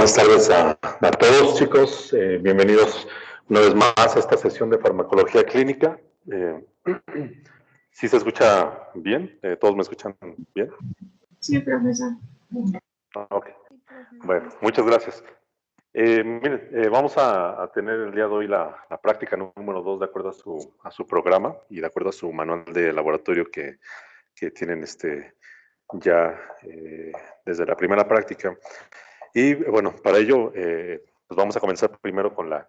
buenas tardes a todos, chicos. Bienvenidos una vez más a esta sesión de farmacología clínica. ¿Sí se escucha bien? ¿Todos me escuchan bien? Sí, profesor. Ok. Bueno, muchas gracias. Miren, vamos a tener el día de hoy la práctica número 2 de acuerdo a su programa y de acuerdo a su manual de laboratorio que tienen ya desde la primera práctica. Y bueno, para ello, pues vamos a comenzar primero con la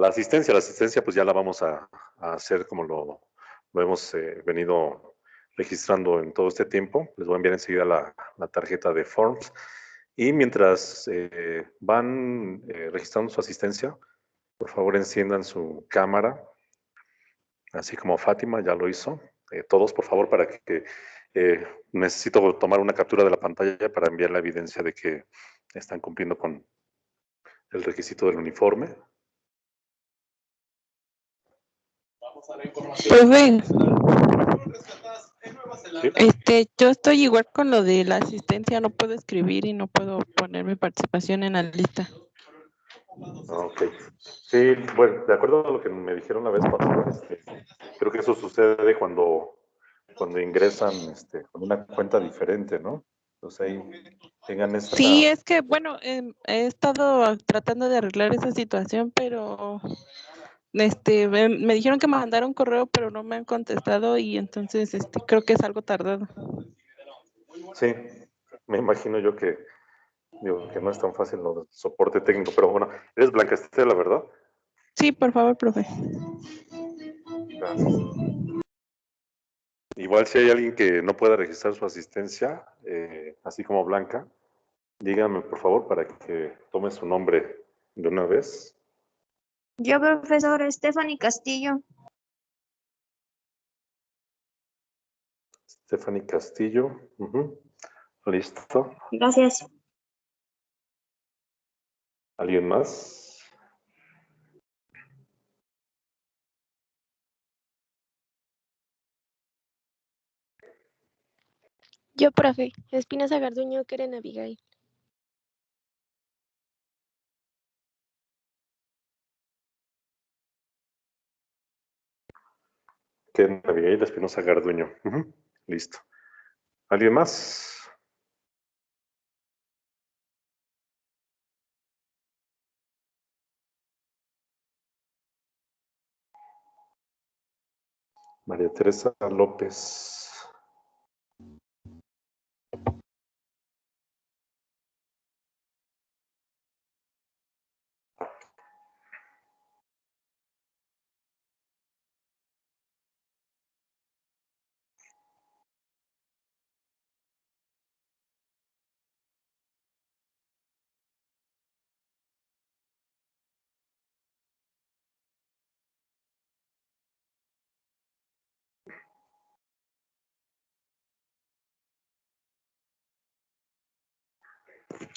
asistencia. La asistencia pues ya la vamos a hacer como lo hemos venido registrando en todo este tiempo. Les voy a enviar enseguida la tarjeta de Forms. Y mientras van registrando su asistencia, por favor enciendan su cámara, así como Fátima ya lo hizo. Todos, por favor, para que necesito tomar una captura de la pantalla para enviar la evidencia de que están cumpliendo con el requisito del uniforme. Profe, ¿Sí? yo estoy igual con lo de la asistencia, no puedo escribir y no puedo poner mi participación en la lista. Ok. Sí, bueno, de acuerdo a lo que me dijeron la vez pasada, creo que eso sucede cuando ingresan con una cuenta diferente, ¿no? Entonces ahí tengan esa... Sí, es que, bueno, he estado tratando de arreglar esa situación, pero me dijeron que me mandaron correo, pero no me han contestado y entonces creo que es algo tardado. Sí, me imagino yo que no es tan fácil lo del soporte técnico, pero bueno, eres Blanca Estela, ¿verdad? Sí, por favor, profe. Gracias. Igual si hay alguien que no pueda registrar su asistencia, así como Blanca, dígame por favor para que tome su nombre de una vez. Yo, profesor Stephanie Castillo. Stephanie Castillo. Listo. Gracias. ¿Alguien más? Yo, profe, Espinosa Garduño, Keren Abigail. Que Abigail Espinosa Garduño. Listo. ¿Alguien más? María Teresa López.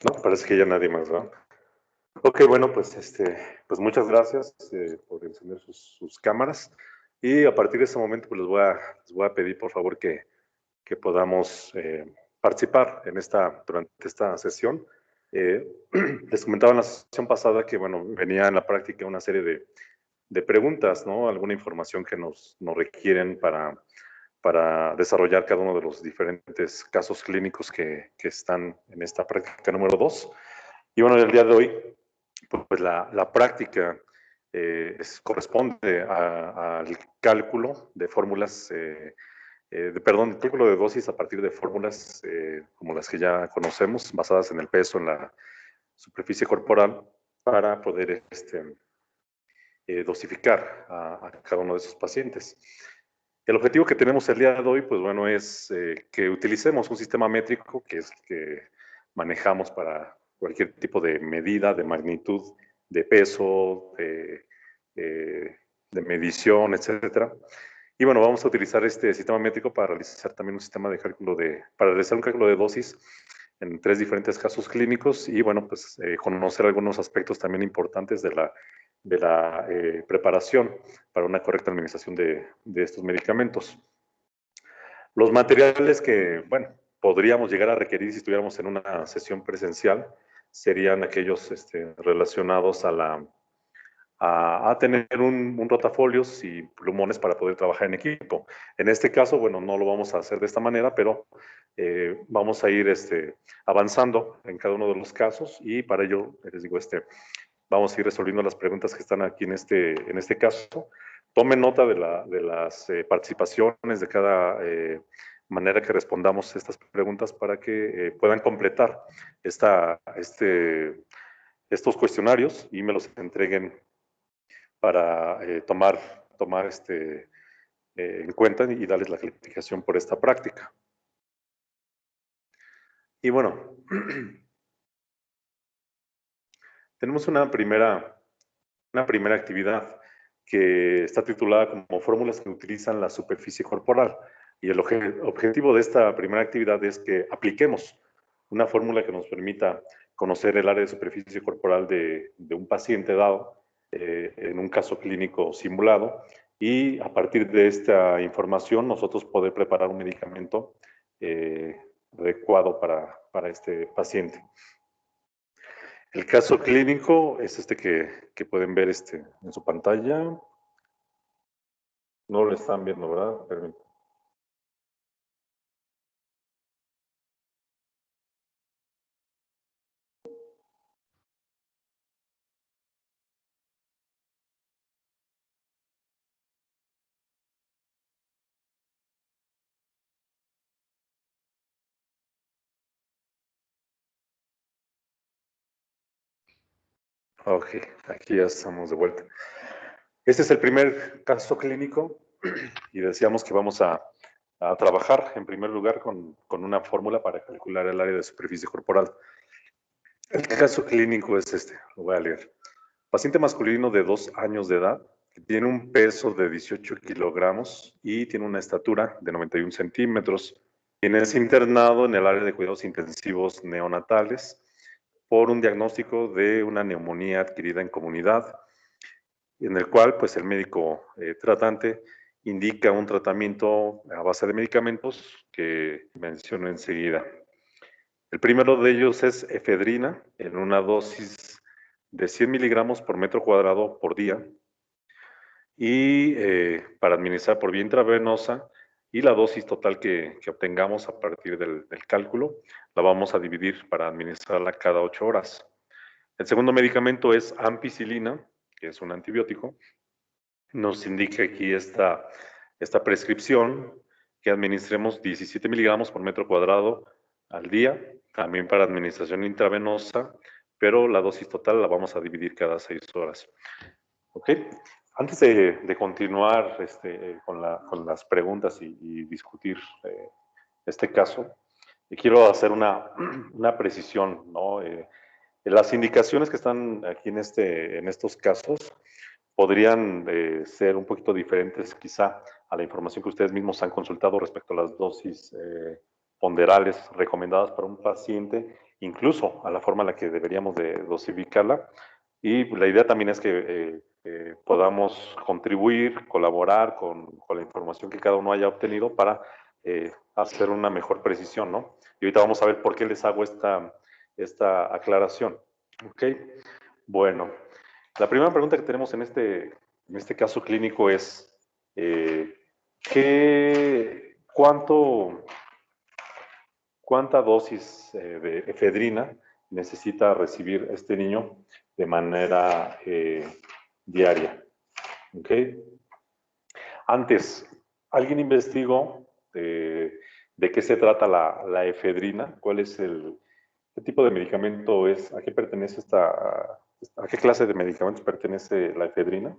No, parece que ya nadie más, ¿verdad? Ok, bueno, pues, pues muchas gracias por encender sus cámaras. Y a partir de ese momento, pues les voy a pedir, por favor, que podamos participar durante esta sesión. Les comentaba en la sesión pasada que, bueno, venía en la práctica una serie de preguntas, ¿no? Alguna información que nos requieren para desarrollar cada uno de los diferentes casos clínicos que están en esta práctica número 2. Y bueno, el día de hoy, pues la práctica corresponde al cálculo de fórmulas, perdón, el cálculo de dosis a partir de fórmulas como las que ya conocemos, basadas en el peso, en la superficie corporal, para poder dosificar a cada uno de esos pacientes. El objetivo que tenemos el día de hoy, pues bueno, es que utilicemos un sistema métrico que es que manejamos para cualquier tipo de medida, de magnitud, de peso, de medición, etcétera. Y bueno, vamos a utilizar este sistema métrico para realizar también un sistema de cálculo para realizar un cálculo de dosis en 3 diferentes casos clínicos y bueno, pues conocer algunos aspectos también importantes de la preparación para una correcta administración de estos medicamentos. Los materiales que, bueno, podríamos llegar a requerir si estuviéramos en una sesión presencial, serían aquellos relacionados a tener un rotafolios y plumones para poder trabajar en equipo. En este caso, bueno, no lo vamos a hacer de esta manera, pero vamos a ir avanzando en cada uno de los casos y para ello, les digo, vamos a ir resolviendo las preguntas que están aquí en este caso. Tomen nota de las participaciones de cada manera que respondamos estas preguntas para que puedan completar estos cuestionarios y me los entreguen para tomar en cuenta y darles la calificación por esta práctica. Y bueno, tenemos una primera actividad que está titulada como fórmulas que utilizan la superficie corporal. Y el objetivo de esta primera actividad es que apliquemos una fórmula que nos permita conocer el área de superficie corporal de un paciente dado en un caso clínico simulado y a partir de esta información nosotros poder preparar un medicamento adecuado para este paciente. El caso clínico es que pueden ver en su pantalla. No lo están viendo, ¿verdad? Permítanme. Ok, aquí ya estamos de vuelta. Este es el primer caso clínico y decíamos que vamos a trabajar en primer lugar con una fórmula para calcular el área de superficie corporal. El caso clínico es lo voy a leer. Paciente masculino de 2 años de edad, que tiene un peso de 18 kilogramos y tiene una estatura de 91 centímetros. Es internado en el área de cuidados intensivos neonatales por un diagnóstico de una neumonía adquirida en comunidad, en el cual pues el médico tratante indica un tratamiento a base de medicamentos que menciono enseguida. El primero de ellos es efedrina en una dosis de 100 miligramos por metro cuadrado por día y para administrar por vía intravenosa y la dosis total que obtengamos a partir del cálculo la vamos a dividir para administrarla cada 8 horas. El segundo medicamento es ampicilina, que es un antibiótico. Nos indica aquí esta prescripción que administremos 17 miligramos por metro cuadrado al día, también para administración intravenosa, pero la dosis total la vamos a dividir cada 6 horas. ¿Ok? Antes de continuar con las preguntas y discutir este caso, quiero hacer una precisión, ¿no? Las indicaciones que están aquí en estos casos podrían ser un poquito diferentes quizá a la información que ustedes mismos han consultado respecto a las dosis ponderales recomendadas para un paciente, incluso a la forma en la que deberíamos de dosificarla. Y la idea también es que podamos contribuir, colaborar con la información que cada uno haya obtenido para hacer una mejor precisión, ¿no? Y ahorita vamos a ver por qué les hago esta aclaración. ¿Ok? Bueno, la primera pregunta que tenemos en este caso clínico es ¿cuánta dosis de efedrina necesita recibir este niño de manera diaria? ¿Ok? Antes, ¿alguien investigó de qué se trata la efedrina? ¿Cuál es qué tipo de medicamento es? ¿A qué pertenece a qué clase de medicamentos pertenece la efedrina?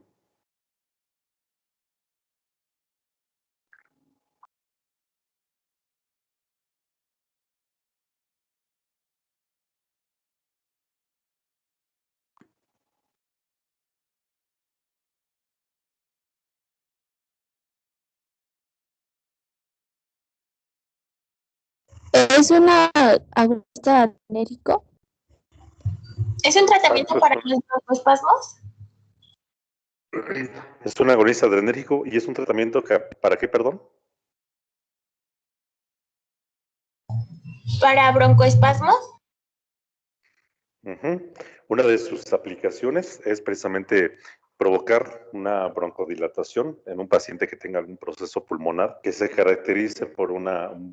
¿Es una agonista genérico? ¿Es un tratamiento para los broncoespasmos? Es un agonista adrenérgico y es un tratamiento ¿para qué, perdón? ¿Para broncoespasmos? Una de sus aplicaciones es precisamente provocar una broncodilatación en un paciente que tenga algún proceso pulmonar que se caracterice por un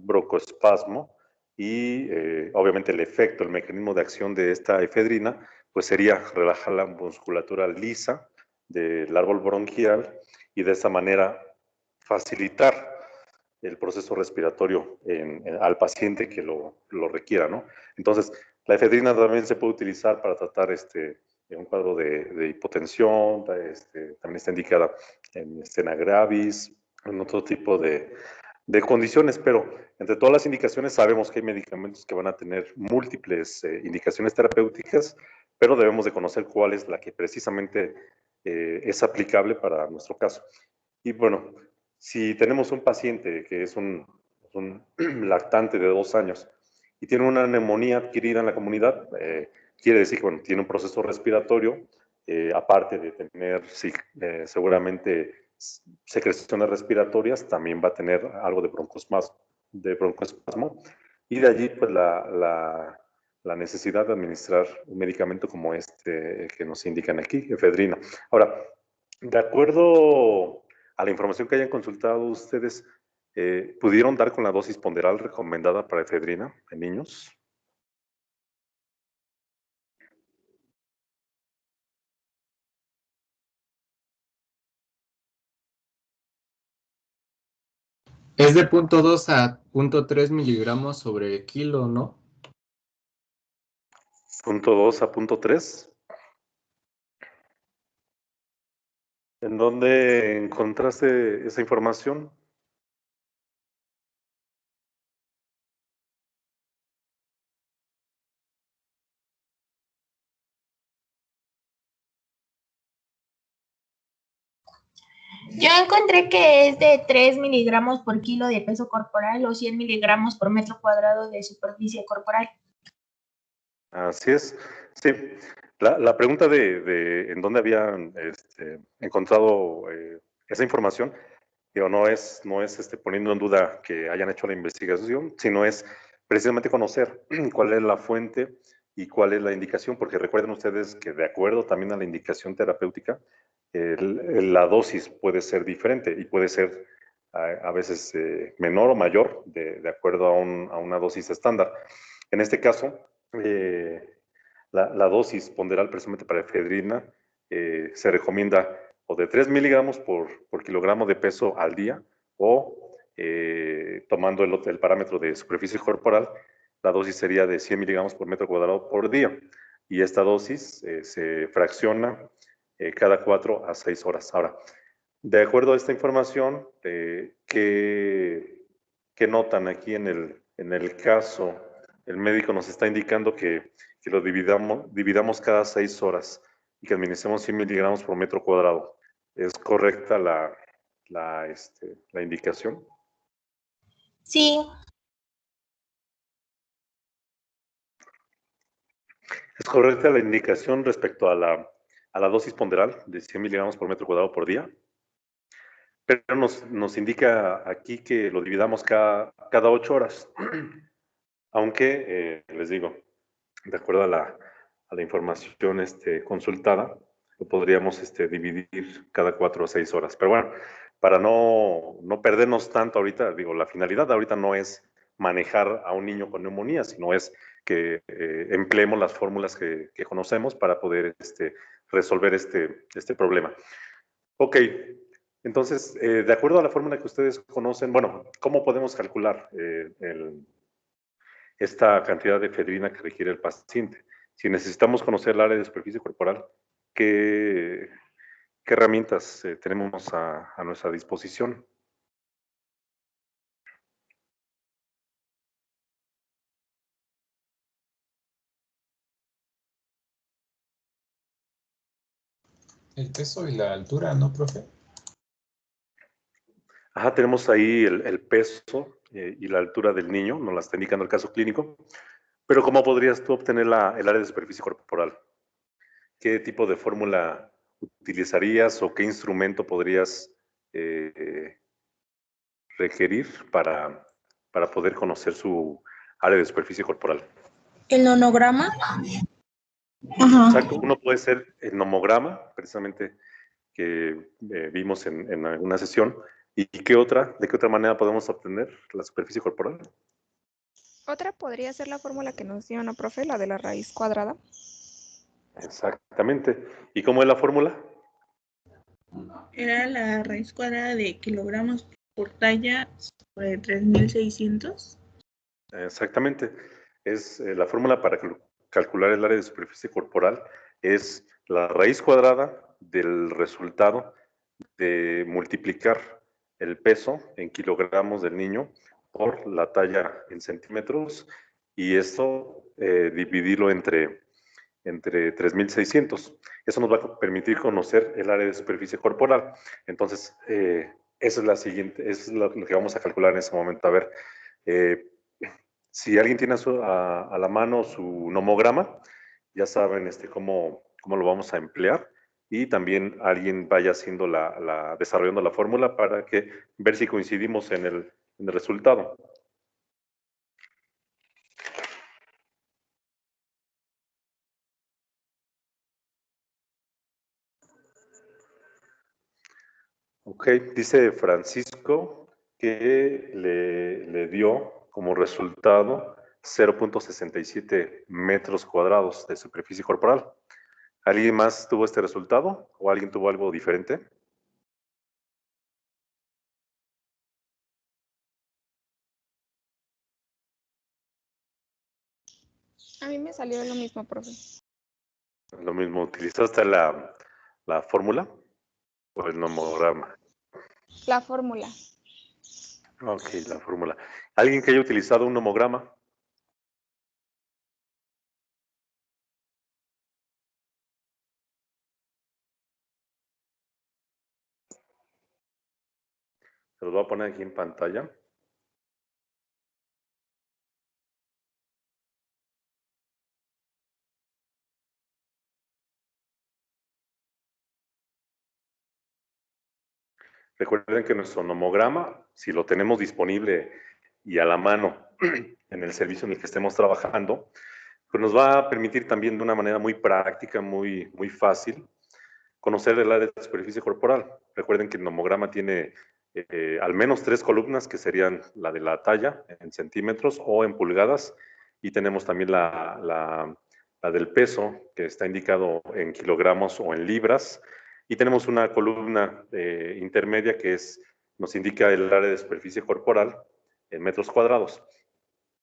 broncoespasmo y obviamente el efecto, el mecanismo de acción de esta efedrina, pues sería relajar la musculatura lisa del árbol bronquial y de esa manera facilitar el proceso respiratorio al paciente que lo requiera, ¿no? Entonces, la efedrina también se puede utilizar para tratar un cuadro de hipotensión, también está indicada en stena gravis, en otro tipo de condiciones, pero entre todas las indicaciones sabemos que hay medicamentos que van a tener múltiples indicaciones terapéuticas, pero debemos de conocer cuál es la que precisamente es aplicable para nuestro caso. Y bueno, si tenemos un paciente que es un lactante de 2 años y tiene una neumonía adquirida en la comunidad, quiere decir que bueno, tiene un proceso respiratorio, aparte de tener seguramente secreciones respiratorias, también va a tener algo de broncoespasmo, y de allí pues la necesidad de administrar un medicamento como este que nos indican aquí, efedrina. Ahora, de acuerdo a la información que hayan consultado ustedes, ¿pudieron dar con la dosis ponderal recomendada para efedrina en niños? Es de 0.2 a 0.3 miligramos sobre kilo, ¿no? 0.2 a 0.3. ¿En dónde encontraste esa información? Yo encontré que es de 3 miligramos por kilo de peso corporal o 100 miligramos por metro cuadrado de superficie corporal. Así es, sí. La pregunta de en dónde habían encontrado esa información, digo, no es poniendo en duda que hayan hecho la investigación, sino es precisamente conocer cuál es la fuente y cuál es la indicación, porque recuerden ustedes que de acuerdo también a la indicación terapéutica, la dosis puede ser diferente y puede ser a veces menor o mayor de acuerdo a una dosis estándar. En este caso, la dosis ponderal precisamente para efedrina se recomienda o de 3 miligramos por kilogramo de peso al día o tomando el parámetro de superficie corporal, la dosis sería de 100 miligramos por metro cuadrado por día. Y esta dosis se fracciona cada 4 a 6 horas. Ahora, de acuerdo a esta información, ¿qué notan aquí en el caso? El médico nos está indicando que lo dividamos cada 6 horas y que administremos 100 miligramos por metro cuadrado. ¿Es correcta la indicación? Sí, ¿Es correcta la indicación respecto a la dosis ponderal de 100 miligramos por metro cuadrado por día? Pero nos indica aquí que lo dividamos cada 8 horas. Aunque, les digo, de acuerdo a la información consultada, lo podríamos dividir cada 4 o 6 horas. Pero bueno, para no perdernos tanto ahorita, digo, la finalidad ahorita no es manejar a un niño con neumonía, sino es que empleemos las fórmulas que conocemos para poder resolver este problema. Ok, entonces, de acuerdo a la fórmula que ustedes conocen, bueno, ¿cómo podemos calcular esta cantidad de efedrina que requiere el paciente? Si necesitamos conocer el área de superficie corporal, ¿qué herramientas tenemos a nuestra disposición? El peso y la altura, ¿no, profe? Ajá, tenemos ahí el peso y la altura del niño, nos la está indicando el caso clínico, pero ¿cómo podrías tú obtener el área de superficie corporal? ¿Qué tipo de fórmula utilizarías o qué instrumento podrías requerir para poder conocer su área de superficie corporal? el nonograma. Exacto, uno puede ser el nomograma, precisamente que vimos en alguna sesión. ¿Y de qué otra manera podemos obtener la superficie corporal? Otra podría ser la fórmula que nos dio, ¿no, profe? La de la raíz cuadrada. Exactamente. ¿Y cómo es la fórmula? Era la raíz cuadrada de kilogramos por talla sobre 3600. Exactamente. Es la fórmula para calcular el área de superficie corporal es la raíz cuadrada del resultado de multiplicar el peso en kilogramos del niño por la talla en centímetros y esto dividirlo entre 3.600. Eso nos va a permitir conocer el área de superficie corporal. Entonces, esa es la siguiente, eso es lo que vamos a calcular en ese momento. A ver, si alguien tiene a la mano su nomograma, ya saben cómo lo vamos a emplear y también alguien vaya haciendo desarrollando la fórmula para ver si coincidimos en el resultado. Ok, dice Francisco que le dio como resultado 0.67 metros cuadrados de superficie corporal. ¿Alguien más tuvo este resultado o alguien tuvo algo diferente? A mí me salió lo mismo, profe. Lo mismo, ¿utilizaste la fórmula o el nomograma? La fórmula. Ok, la fórmula. ¿Alguien que haya utilizado un nomograma? Se los voy a poner aquí en pantalla. Recuerden que nuestro nomograma, si lo tenemos disponible y a la mano en el servicio en el que estemos trabajando, pues nos va a permitir también de una manera muy práctica, muy fácil, conocer el área de superficie corporal. Recuerden que el nomograma tiene al menos 3 columnas, que serían la de la talla en centímetros o en pulgadas, y tenemos también la del peso, que está indicado en kilogramos o en libras, y tenemos una columna intermedia que nos indica el área de superficie corporal en metros cuadrados.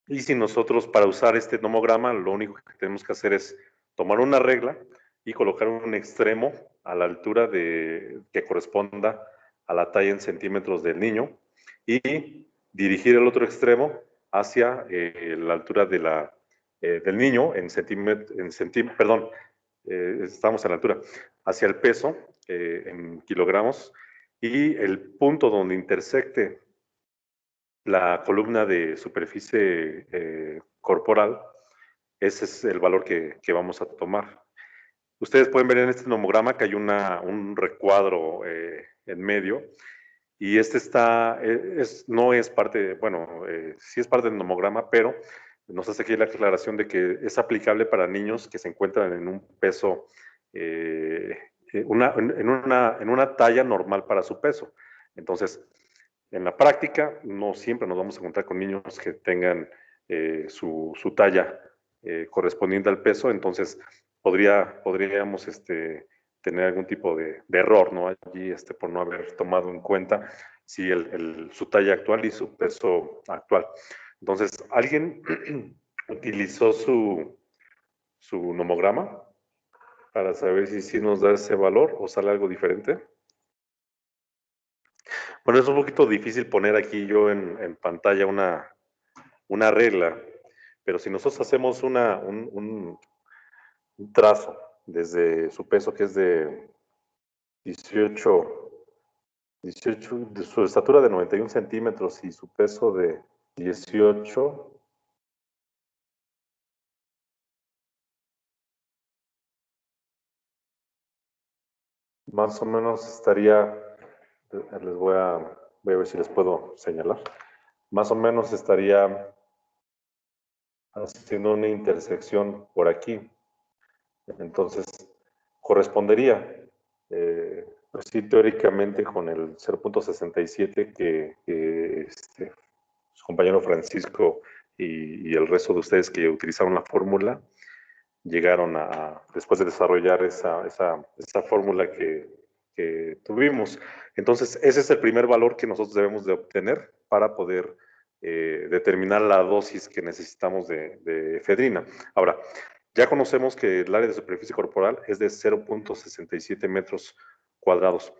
Y si nosotros, para usar este nomograma, lo único que tenemos que hacer es tomar una regla y colocar un extremo a la altura que corresponda a la talla en centímetros del niño y dirigir el otro extremo hacia la altura del niño estamos en la altura, hacia el peso en kilogramos, y el punto donde intersecte la columna de superficie corporal, ese es el valor que vamos a tomar. Ustedes pueden ver en este nomograma que hay un recuadro en medio, y este no es parte, bueno, sí es parte del nomograma, pero nos hace aquí la aclaración de que es aplicable para niños que se encuentran en un peso, en una talla normal para su peso. Entonces, en la práctica, no siempre nos vamos a encontrar con niños que tengan su talla correspondiente al peso, entonces podríamos tener algún tipo de error, ¿no? Allí por no haber tomado en cuenta su talla actual y su peso actual. Entonces, ¿alguien utilizó su nomograma para saber si nos da ese valor o sale algo diferente? Bueno, es un poquito difícil poner aquí yo en pantalla una regla, pero si nosotros hacemos un trazo desde su peso, que es de 18, de su estatura de 91 centímetros y su peso de 18, más o menos estaría, voy a ver si les puedo señalar, más o menos estaría haciendo una intersección por aquí. Entonces, correspondería, pues sí, teóricamente con el 0.67 que su compañero Francisco y el resto de ustedes que utilizaron la fórmula, llegaron después de desarrollar esa fórmula que tuvimos. Entonces, ese es el primer valor que nosotros debemos de obtener para poder determinar la dosis que necesitamos de efedrina. Ahora, ya conocemos que el área de superficie corporal es de 0.67 metros cuadrados.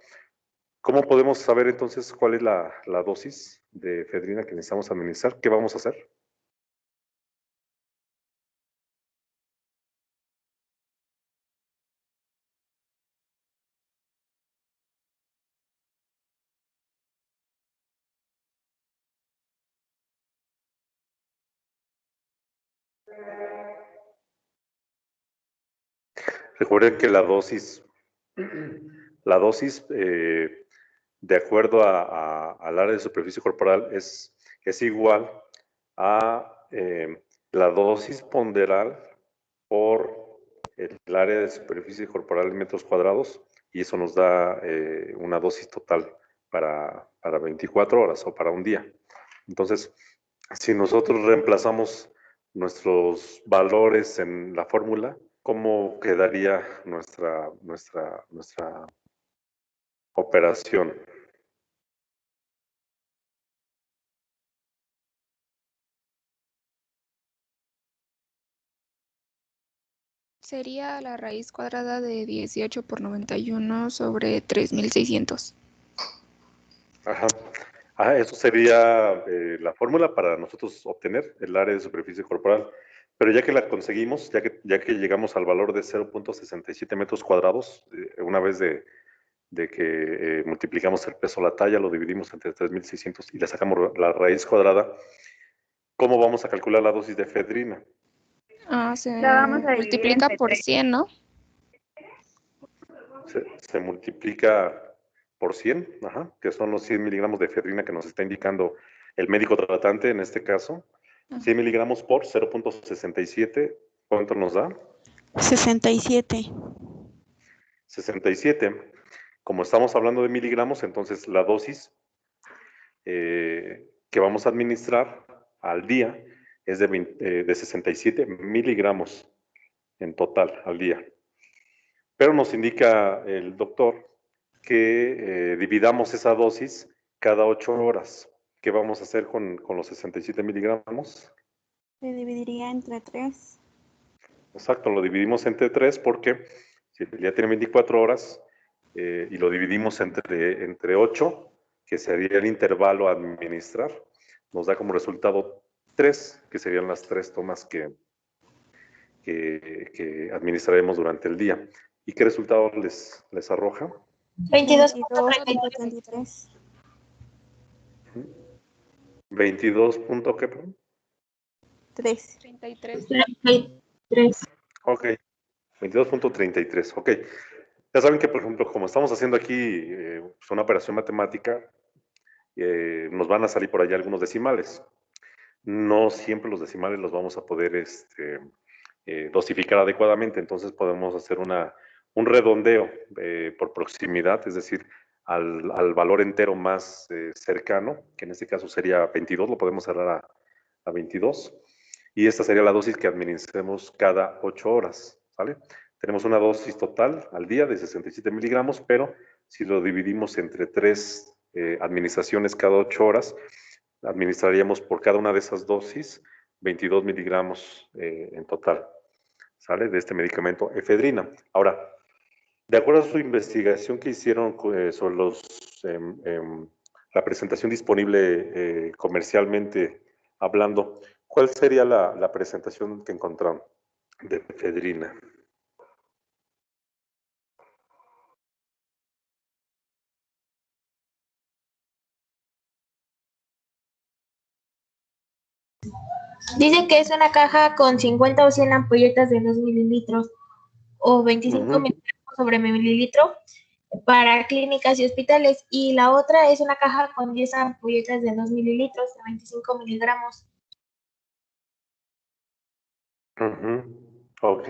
¿Cómo podemos saber entonces cuál es la dosis de efedrina que necesitamos administrar? ¿Qué vamos a hacer? Recuerden que la dosis de acuerdo al área de superficie corporal es igual a la dosis ponderal por el área de superficie corporal en metros cuadrados, y eso nos da una dosis total para 24 horas o para un día. Entonces, si nosotros reemplazamos nuestros valores en la fórmula, ¿cómo quedaría nuestra operación? Sería la raíz cuadrada de 18 por 91 sobre 3600. Ajá. Eso sería la fórmula para nosotros obtener el área de superficie corporal. Pero ya que la conseguimos, ya que llegamos al valor de 0.67 metros cuadrados, una vez de que multiplicamos el peso a la talla, lo dividimos entre 3600 y le sacamos la raíz cuadrada, ¿cómo vamos a calcular la dosis de efedrina? Se La vamos a dividir multiplica entre por 3. 100, ¿no? Se multiplica por 100, que son los 100 miligramos de efedrina que nos está indicando el médico tratante en este caso. 100 miligramos por 0.67, ¿cuánto nos da? 67. 67. Como estamos hablando de miligramos, entonces la dosis que vamos a administrar al día es de 67 miligramos en total al día. Pero nos indica el doctor que dividamos esa dosis cada 8 horas. ¿Qué vamos a hacer con los 67 miligramos? Se dividiría entre 3. Exacto, lo dividimos entre 3 porque si el día tiene 24 horas y lo dividimos entre 8, que sería el intervalo a administrar, nos da como resultado 3, que serían las 3 tomas que administraremos durante el día. ¿Y qué resultado les arroja? 22.33. 22 punto, ¿qué? 3. 33. 33. Ok, 22.33, ok. Ya saben que, por ejemplo, como estamos haciendo aquí una operación matemática, nos van a salir por allá algunos decimales. No siempre los decimales los vamos a poder dosificar adecuadamente, entonces podemos hacer un redondeo por proximidad, es decir, al valor entero más cercano, que en este caso sería 22, lo podemos cerrar a 22, y esta sería la dosis que administremos cada 8 horas, ¿vale? Tenemos una dosis total al día de 67 miligramos, pero si lo dividimos entre 3 administraciones cada 8 horas, administraríamos por cada una de esas dosis 22 miligramos en total, ¿sale? De este medicamento efedrina. Ahora, de acuerdo a su investigación que hicieron sobre la presentación disponible comercialmente hablando, ¿cuál sería la presentación que encontraron de efedrina? Dice que es una caja con 50 o 100 ampolletas de 2 mililitros o 25 miligramos sobre mililitro para clínicas y hospitales. Y la otra es una caja con 10 ampolletas de 2 mililitros de 25 miligramos. Ok.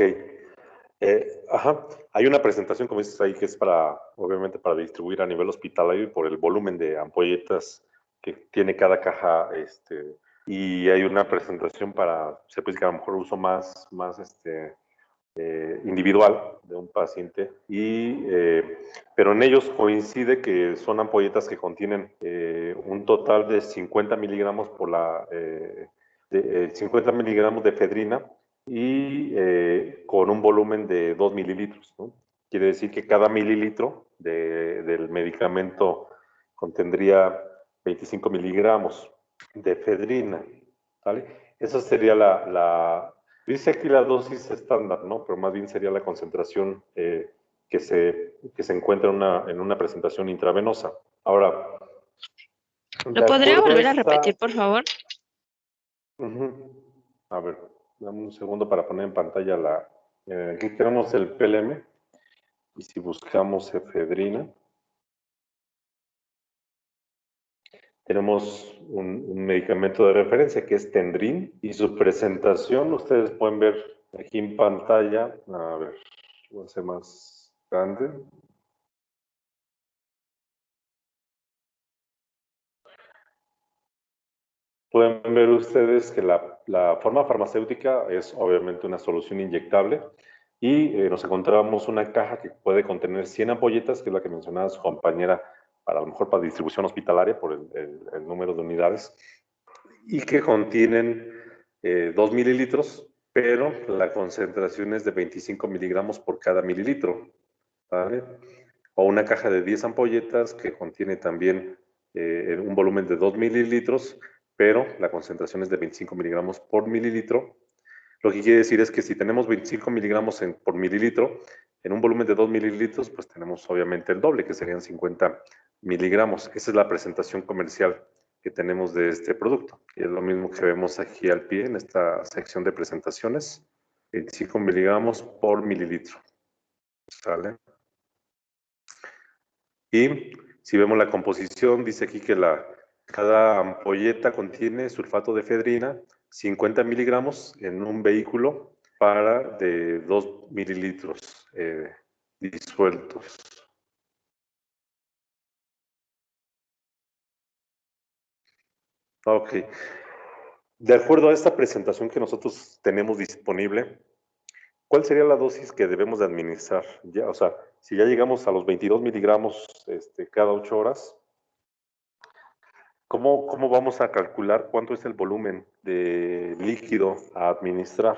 Hay una presentación, como dices ahí, que es para, obviamente, para distribuir a nivel hospitalario y por el volumen de ampolletas que tiene cada caja, y hay una presentación para, se puede decir que a lo mejor uso más individual de un paciente, pero en ellos coincide que son ampolletas que contienen un total de 50 miligramos 50 miligramos de efedrina y con un volumen de 2 mililitros, ¿no? Quiere decir que cada mililitro del medicamento contendría 25 miligramos de efedrina, ¿vale? Esa sería dice aquí la dosis estándar, ¿no? Pero más bien sería la concentración que se encuentra en una presentación intravenosa. Ahora, ¿Lo podría volver a repetir, por favor? A ver, dame un segundo para poner en pantalla aquí tenemos el PLM, y si buscamos efedrina, tenemos un medicamento de referencia que es Tendrin, y su presentación ustedes pueden ver aquí en pantalla. A ver, voy a hacer más grande. Pueden ver ustedes que la forma farmacéutica es obviamente una solución inyectable, y nos encontramos una caja que puede contener 100 ampolletas, que es la que mencionaba su compañera, a lo mejor para distribución hospitalaria por el número de unidades, y que contienen 2 mililitros, pero la concentración es de 25 miligramos por cada mililitro, ¿vale? O una caja de 10 ampolletas que contiene también un volumen de 2 mililitros, pero la concentración es de 25 miligramos por mililitro. Lo que quiere decir es que si tenemos 25 miligramos por mililitro, en un volumen de 2 mililitros, pues tenemos obviamente el doble, que serían 50 miligramos. Esa es la presentación comercial que tenemos de este producto. Y es lo mismo que vemos aquí al pie en esta sección de presentaciones. 25 miligramos por mililitro. ¿Sale? Y si vemos la composición, dice aquí que cada ampolleta contiene sulfato de efedrina, 50 miligramos en un vehículo de 2 mililitros disueltos. Ok. De acuerdo a esta presentación que nosotros tenemos disponible, ¿cuál sería la dosis que debemos de administrar? Ya, o sea, si ya llegamos a los 22 miligramos cada 8 horas, ¿cómo vamos a calcular cuánto es el volumen de líquido a administrar?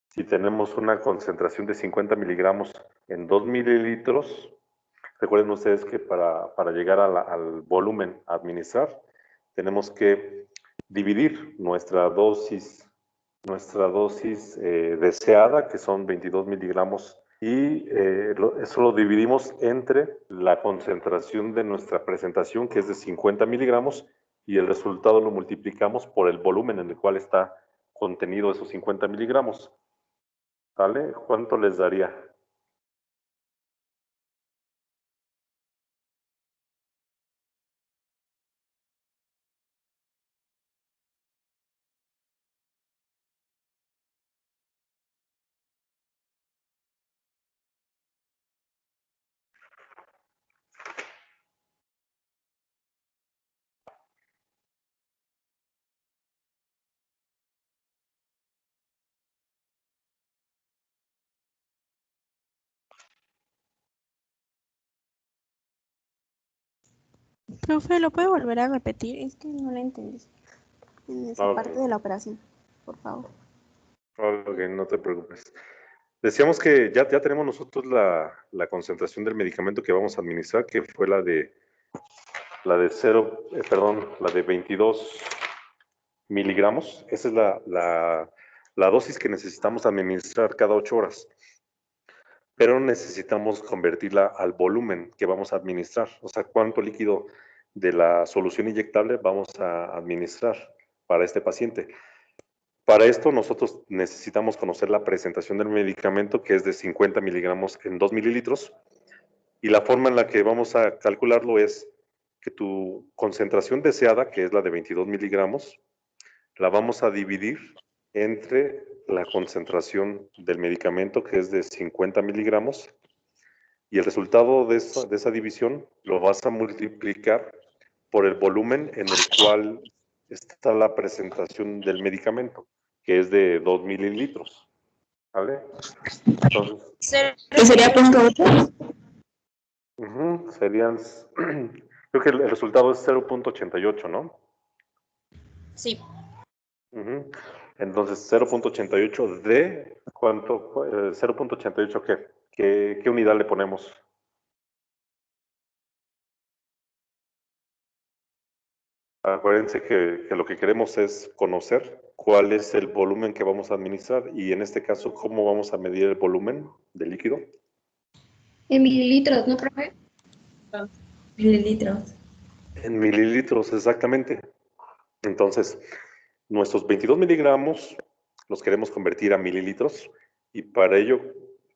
Si tenemos una concentración de 50 miligramos en 2 mililitros, recuerden ustedes que para llegar al volumen a administrar, tenemos que dividir nuestra dosis deseada, que son 22 miligramos, y eso lo dividimos entre la concentración de nuestra presentación, que es de 50 miligramos, y el resultado lo multiplicamos por el volumen en el cual está contenido esos 50 miligramos. ¿Vale? ¿Cuánto les daría? Profe, ¿lo puede volver a repetir? Es que no lo entendí. En esa parte de la operación, por favor. Ok, no te preocupes. Decíamos que ya tenemos nosotros la concentración del medicamento que vamos a administrar, que fue la de 22 miligramos. Esa es la dosis que necesitamos administrar cada 8 horas. Pero necesitamos convertirla al volumen que vamos a administrar. O sea, cuánto líquido de la solución inyectable vamos a administrar para este paciente. Para esto nosotros necesitamos conocer la presentación del medicamento, que es de 50 miligramos en 2 mililitros, y la forma en la que vamos a calcularlo es que tu concentración deseada, que es la de 22 miligramos, la vamos a dividir entre la concentración del medicamento, que es de 50 miligramos, y el resultado de esa división lo vas a multiplicar por el volumen en el cual está la presentación del medicamento, que es de 2 mililitros. ¿Vale? Entonces, ¿Qué sería punto 8? Serían, creo que el resultado es 0.88, ¿no? Sí. Entonces, 0.88 de, ¿cuánto? 0.88, ¿qué unidad le ponemos? Acuérdense que lo que queremos es conocer cuál es el volumen que vamos a administrar y en este caso, ¿cómo vamos a medir el volumen del líquido? En mililitros, ¿no, profe? Mililitros. En mililitros, exactamente. Entonces, nuestros 22 miligramos los queremos convertir a mililitros y para ello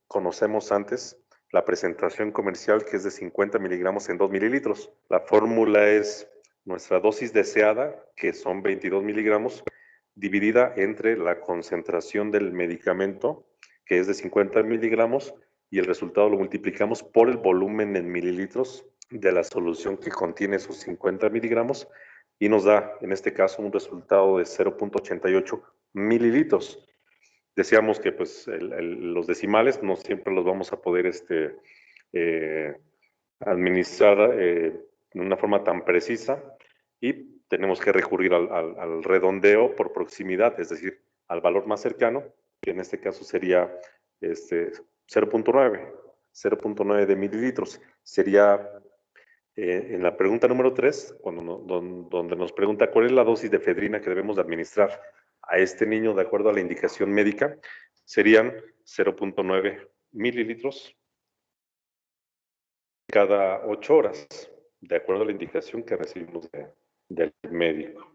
conocemos antes la presentación comercial, que es de 50 miligramos en 2 mililitros. La fórmula es nuestra dosis deseada, que son 22 miligramos, dividida entre la concentración del medicamento, que es de 50 miligramos, y el resultado lo multiplicamos por el volumen en mililitros de la solución que contiene esos 50 miligramos, y nos da, en este caso, un resultado de 0.88 mililitros. Decíamos que pues, los decimales no siempre los vamos a poder administrar de una forma tan precisa y tenemos que recurrir al redondeo por proximidad, es decir, al valor más cercano, que en este caso sería 0.9 de mililitros. Sería en la pregunta número 3, donde nos pregunta cuál es la dosis de efedrina que debemos de administrar a este niño de acuerdo a la indicación médica, serían 0.9 mililitros cada 8 horas, de acuerdo a la indicación que recibimos del médico.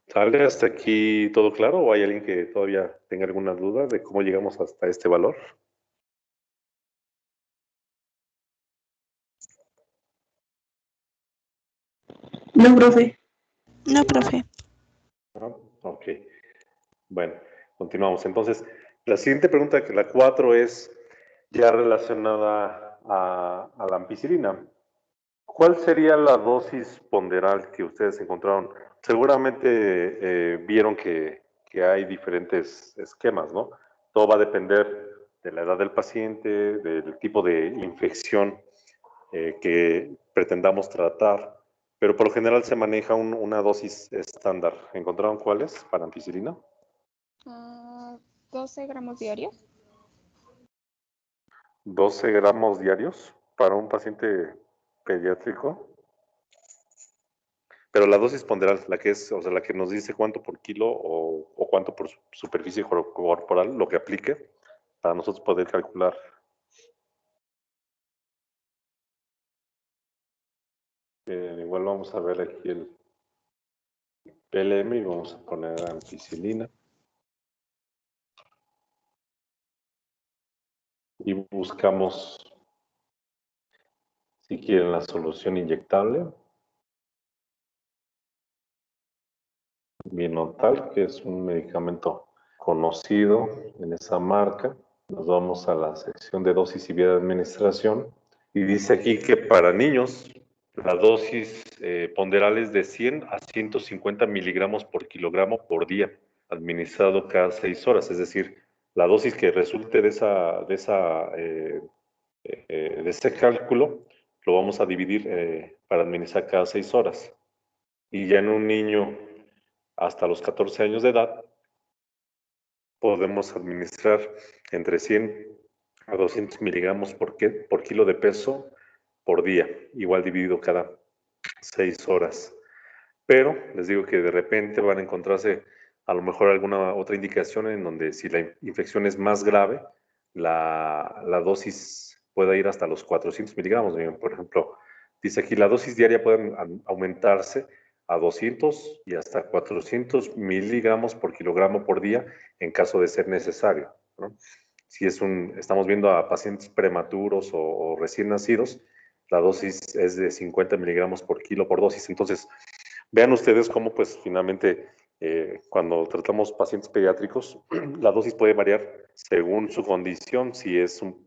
¿Sale hasta aquí todo claro o hay alguien que todavía tenga alguna duda de cómo llegamos hasta este valor? No, profe. No, profe. Ok. Bueno, continuamos. Entonces, la siguiente pregunta, que la 4, es ya relacionada a la ampicilina. ¿Cuál sería la dosis ponderal que ustedes encontraron? Seguramente vieron que hay diferentes esquemas, ¿no? Todo va a depender de la edad del paciente, del tipo de infección que pretendamos tratar, pero por lo general se maneja una dosis estándar. ¿Encontraron cuáles para ampicilina? 12 gramos diarios. 12 gramos diarios para un paciente pediátrico. Pero la dosis ponderal, la que es, o sea, la que nos dice cuánto por kilo o cuánto por superficie corporal, lo que aplique, para nosotros poder calcular. Igual vamos a ver aquí el PLM y vamos a poner ampicilina. Y buscamos, si quieren, la solución inyectable. Vinotal, que es un medicamento conocido en esa marca. Nos vamos a la sección de dosis y vía de administración. Y dice aquí que para niños la dosis ponderal es de 100 a 150 miligramos por kilogramo por día, administrado cada 6 horas. Es decir, la dosis que resulte de ese cálculo lo vamos a dividir para administrar cada 6 horas. Y ya en un niño hasta los 14 años de edad podemos administrar entre 100 a 200 miligramos por kilo de peso por día, igual dividido cada 6 horas. Pero les digo que de repente van a encontrarse a lo mejor alguna otra indicación en donde si la infección es más grave, la dosis pueda ir hasta los 400 miligramos. Por ejemplo, dice aquí la dosis diaria puede aumentarse a 200 y hasta 400 miligramos por kilogramo por día en caso de ser necesario, ¿no? Si estamos viendo a pacientes prematuros o recién nacidos, la dosis es de 50 miligramos por kilo por dosis. Entonces, vean ustedes cómo pues finalmente cuando tratamos pacientes pediátricos, la dosis puede variar según su condición, si es un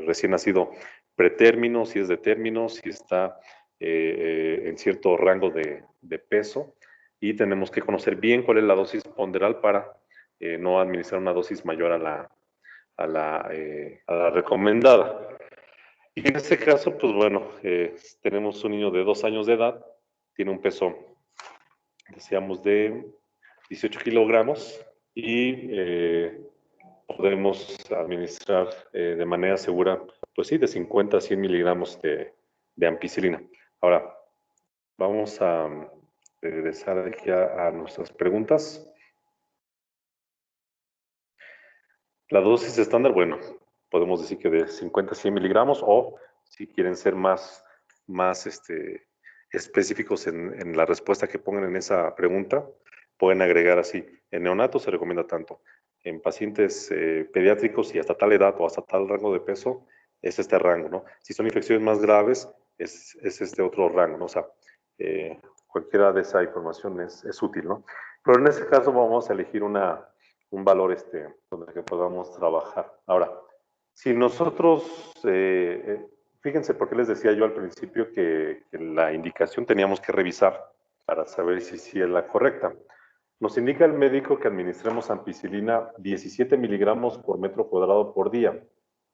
recién nacido pretérmino, si es de término, si está en cierto rango de peso, y tenemos que conocer bien cuál es la dosis ponderal para no administrar una dosis mayor a la recomendada. Y en este caso, pues bueno, tenemos un niño de 2 años de edad, tiene un peso, decíamos, de 18 kilogramos y podemos administrar de manera segura, pues sí, de 50 a 100 miligramos de ampicilina. Ahora, vamos a regresar aquí a nuestras preguntas. La dosis estándar, bueno, podemos decir que de 50 a 100 miligramos, o si quieren ser más específicos en la respuesta que pongan en esa pregunta, pueden agregar así: en neonatos se recomienda tanto, en pacientes pediátricos y hasta tal edad o hasta tal rango de peso es este rango, ¿no? Si son infecciones más graves, es este otro rango, ¿no? O sea, cualquiera de esa información es útil, ¿no? Pero en este caso vamos a elegir un valor donde que podamos trabajar. Ahora, si nosotros, fíjense por qué les decía yo al principio que la indicación teníamos que revisar para saber si es la correcta. Nos indica el médico que administremos ampicilina 17 miligramos por metro cuadrado por día.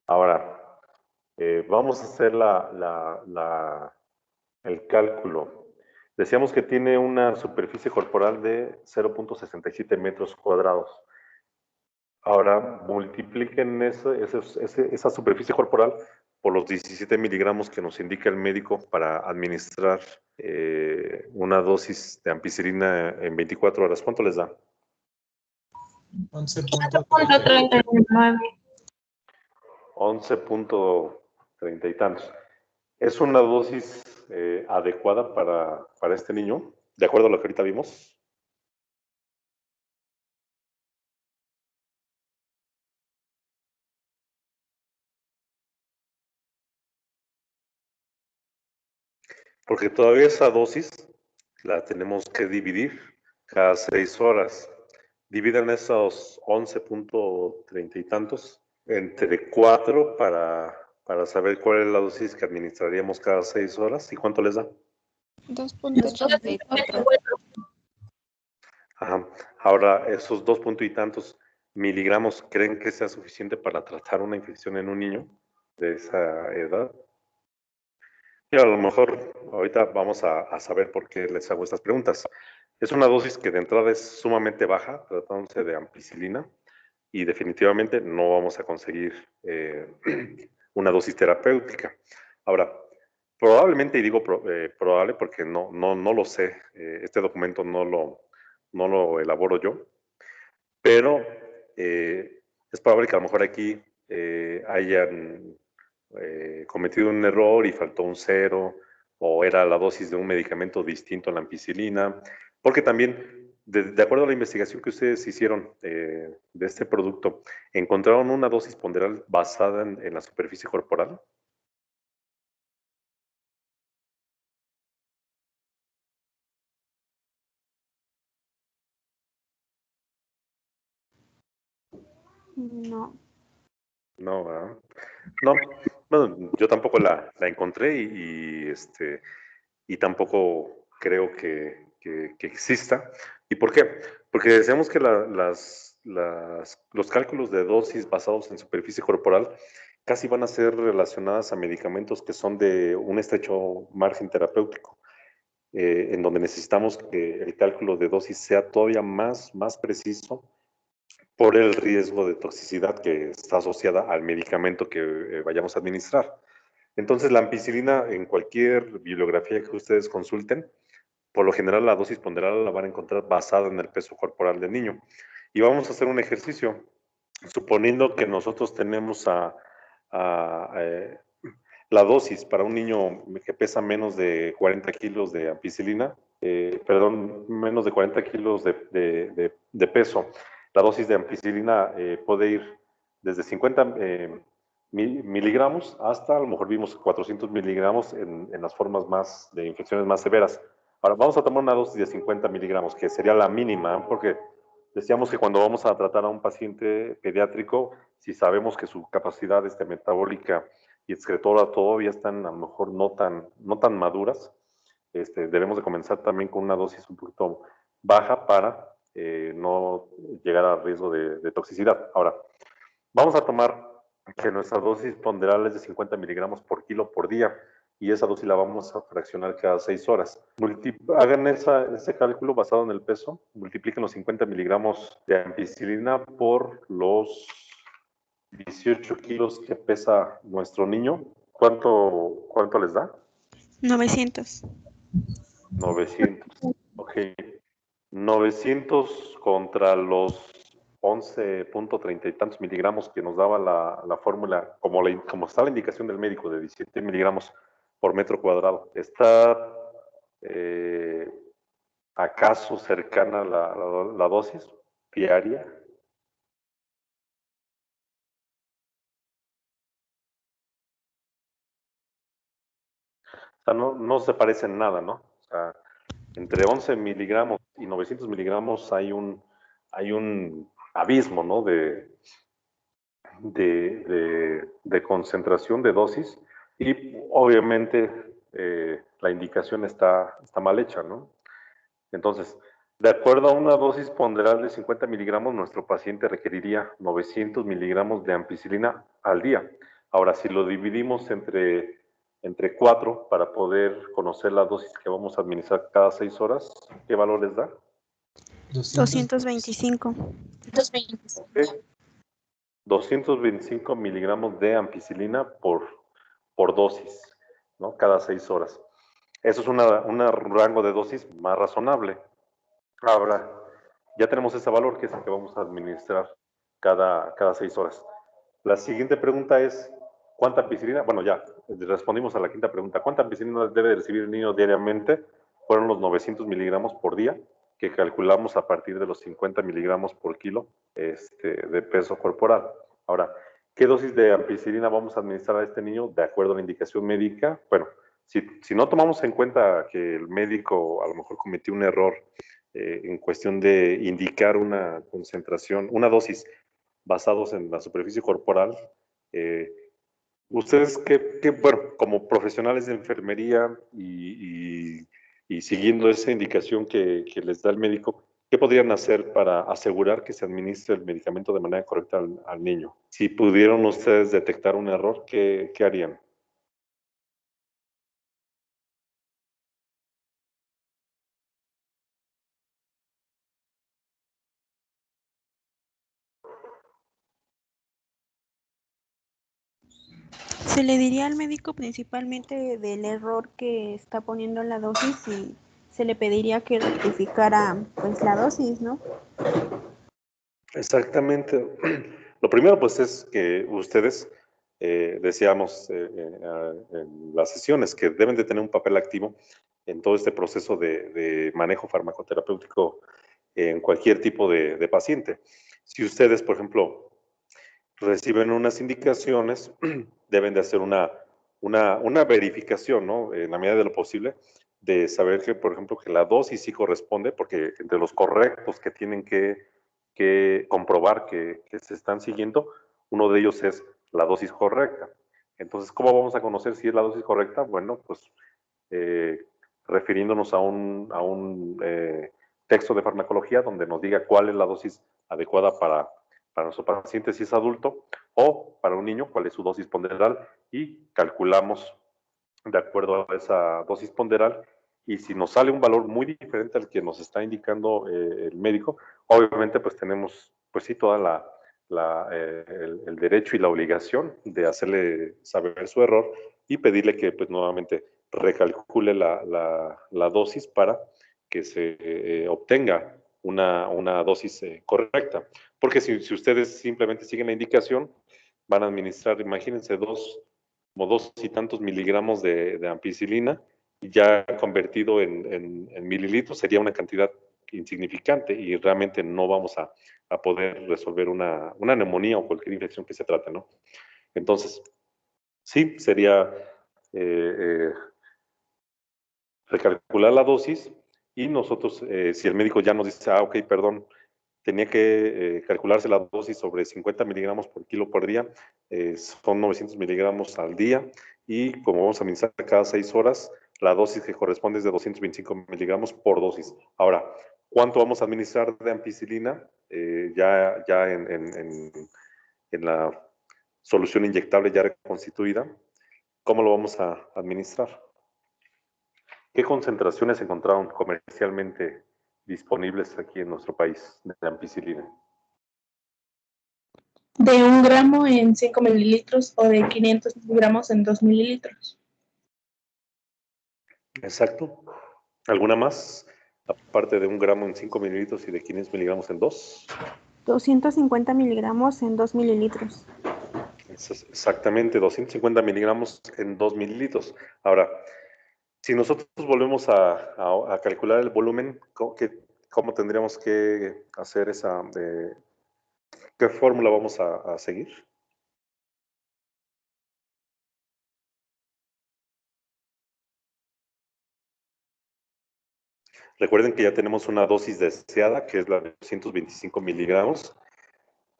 Ahora, vamos a hacer el cálculo. Decíamos que tiene una superficie corporal de 0.67 metros cuadrados. Ahora, multipliquen esa superficie corporal por los 17 miligramos que nos indica el médico para administrar una dosis de ampicilina en 24 horas. ¿Cuánto les da? 11.39. 11.30 y tantos. ¿Es una dosis adecuada para este niño? ¿De acuerdo a lo que ahorita vimos? Porque todavía esa dosis la tenemos que dividir cada 6 horas. Dividan esos 11.30 y tantos entre 4 para saber cuál es la dosis que administraríamos cada 6 horas. ¿Y cuánto les da? 2.84. Ajá. Ahora, esos 2 y tantos miligramos, ¿creen que sea suficiente para tratar una infección en un niño de esa edad? Y a lo mejor ahorita vamos a saber por qué les hago estas preguntas. Es una dosis que de entrada es sumamente baja, tratándose de ampicilina, y definitivamente no vamos a conseguir una dosis terapéutica. Ahora, probablemente, y digo probable porque no lo sé, este documento no lo elaboro yo, pero es probable que a lo mejor aquí hayan cometido un error y faltó un 0, o era la dosis de un medicamento distinto a la ampicilina, porque también, de acuerdo a la investigación que ustedes hicieron de este producto, ¿encontraron una dosis ponderal basada en la superficie corporal? No. No, ¿verdad? No, bueno, yo tampoco la encontré y tampoco creo que exista. ¿Y por qué? Porque decíamos que los cálculos de dosis basados en superficie corporal casi van a ser relacionadas a medicamentos que son de un estrecho margen terapéutico, en donde necesitamos que el cálculo de dosis sea todavía más preciso por el riesgo de toxicidad que está asociada al medicamento que vayamos a administrar. Entonces, la ampicilina, en cualquier bibliografía que ustedes consulten, por lo general la dosis ponderal la van a encontrar basada en el peso corporal del niño. Y vamos a hacer un ejercicio, suponiendo que nosotros tenemos la dosis para un niño que pesa menos de 40 kilos de ampicilina, menos de 40 kilos de peso. La dosis de ampicilina puede ir desde 50 miligramos hasta, a lo mejor vimos 400 miligramos en las formas de infecciones más severas. Ahora, vamos a tomar una dosis de 50 miligramos, que sería la mínima, porque decíamos que cuando vamos a tratar a un paciente pediátrico, si sabemos que su capacidad metabólica y excretora todavía están a lo mejor no tan maduras, debemos de comenzar también con una dosis un poquito baja para no llegar a riesgo de toxicidad. Ahora, vamos a tomar que nuestra dosis ponderal es de 50 miligramos por kilo por día y esa dosis la vamos a fraccionar cada 6 horas. Hagan ese cálculo basado en el peso, multipliquen los 50 miligramos de ampicilina por los 18 kilos que pesa nuestro niño. ¿Cuánto les da? 900. 900. Ok. 900 contra los 11.30 y tantos miligramos que nos daba la fórmula, como está la indicación del médico, de 17 miligramos por metro cuadrado. ¿Está acaso cercana la dosis diaria? O sea, no se parece en nada, ¿no? O sea, entre 11 miligramos y 900 miligramos hay un abismo, ¿no? De concentración de dosis y obviamente la indicación está mal hecha, ¿no? Entonces, de acuerdo a una dosis ponderal de 50 miligramos, nuestro paciente requeriría 900 miligramos de ampicilina al día. Ahora, si lo dividimos entre 4 para poder conocer la dosis que vamos a administrar cada 6 horas, ¿qué valor les da? 225. 225 miligramos de ampicilina por dosis, ¿no? Cada 6 horas. Eso es un rango de dosis más razonable. Ahora, ya tenemos ese valor que es el que vamos a administrar cada 6 horas. La siguiente pregunta es, ¿cuánta ampicilina? Bueno, ya respondimos a la quinta pregunta. ¿Cuánta ampicilina debe recibir el niño diariamente? Fueron los 900 miligramos por día, que calculamos a partir de los 50 miligramos por kilo de peso corporal. Ahora, ¿qué dosis de ampicilina vamos a administrar a este niño de acuerdo a la indicación médica? Bueno, si no tomamos en cuenta que el médico a lo mejor cometió un error en cuestión de indicar una concentración, una dosis basados en la superficie corporal, ustedes bueno, como profesionales de enfermería y siguiendo esa indicación que les da el médico, ¿qué podrían hacer para asegurar que se administre el medicamento de manera correcta al niño? Si pudieron ustedes detectar un error, ¿qué harían? Se le diría al médico principalmente del error que está poniendo en la dosis y se le pediría que rectificara pues la dosis, ¿no? Exactamente. Lo primero pues es que ustedes, decíamos en las sesiones, que deben de tener un papel activo en todo este proceso de manejo farmacoterapéutico en cualquier tipo de paciente. Si ustedes, por ejemplo, reciben unas indicaciones, deben de hacer una verificación, ¿no? En la medida de lo posible, de saber que, por ejemplo, que la dosis sí corresponde, porque entre los correctos que tienen que comprobar que se están siguiendo, uno de ellos es la dosis correcta. Entonces, ¿cómo vamos a conocer si es la dosis correcta? Bueno, pues refiriéndonos a un texto de farmacología donde nos diga cuál es la dosis adecuada para nuestro paciente si es adulto o para un niño, cuál es su dosis ponderal y calculamos de acuerdo a esa dosis ponderal y si nos sale un valor muy diferente al que nos está indicando el médico, obviamente pues tenemos pues sí toda el derecho y la obligación de hacerle saber su error y pedirle que pues nuevamente recalcule la dosis para que se obtenga una dosis correcta. Porque si ustedes simplemente siguen la indicación, van a administrar, imagínense, como 2 y tantos miligramos de ampicilina, y ya convertido en mililitros sería una cantidad insignificante y realmente no vamos a poder resolver una neumonía o cualquier infección que se trate, ¿no? Entonces, sí, sería recalcular la dosis y nosotros, si el médico ya nos dice, ok, perdón, tenía que calcularse la dosis sobre 50 miligramos por kilo por día, son 900 miligramos al día, y como vamos a administrar cada 6 horas, la dosis que corresponde es de 225 miligramos por dosis. Ahora, ¿cuánto vamos a administrar de ampicilina? Ya en la solución inyectable ya reconstituida, ¿cómo lo vamos a administrar? ¿Qué concentraciones se encontraron comercialmente disponibles aquí en nuestro país de ampicilina? De 1 gramo en 5 mililitros o de 500 miligramos en 2 mililitros. Exacto. ¿Alguna más? Aparte de 1 gramo en 5 mililitros y de 500 miligramos en 2. 250 miligramos en 2 mililitros. Exactamente, 250 miligramos en 2 mililitros. Ahora, si nosotros volvemos a calcular el volumen, ¿cómo tendríamos que hacer qué fórmula vamos a seguir? Recuerden que ya tenemos una dosis deseada, que es la de 225 miligramos.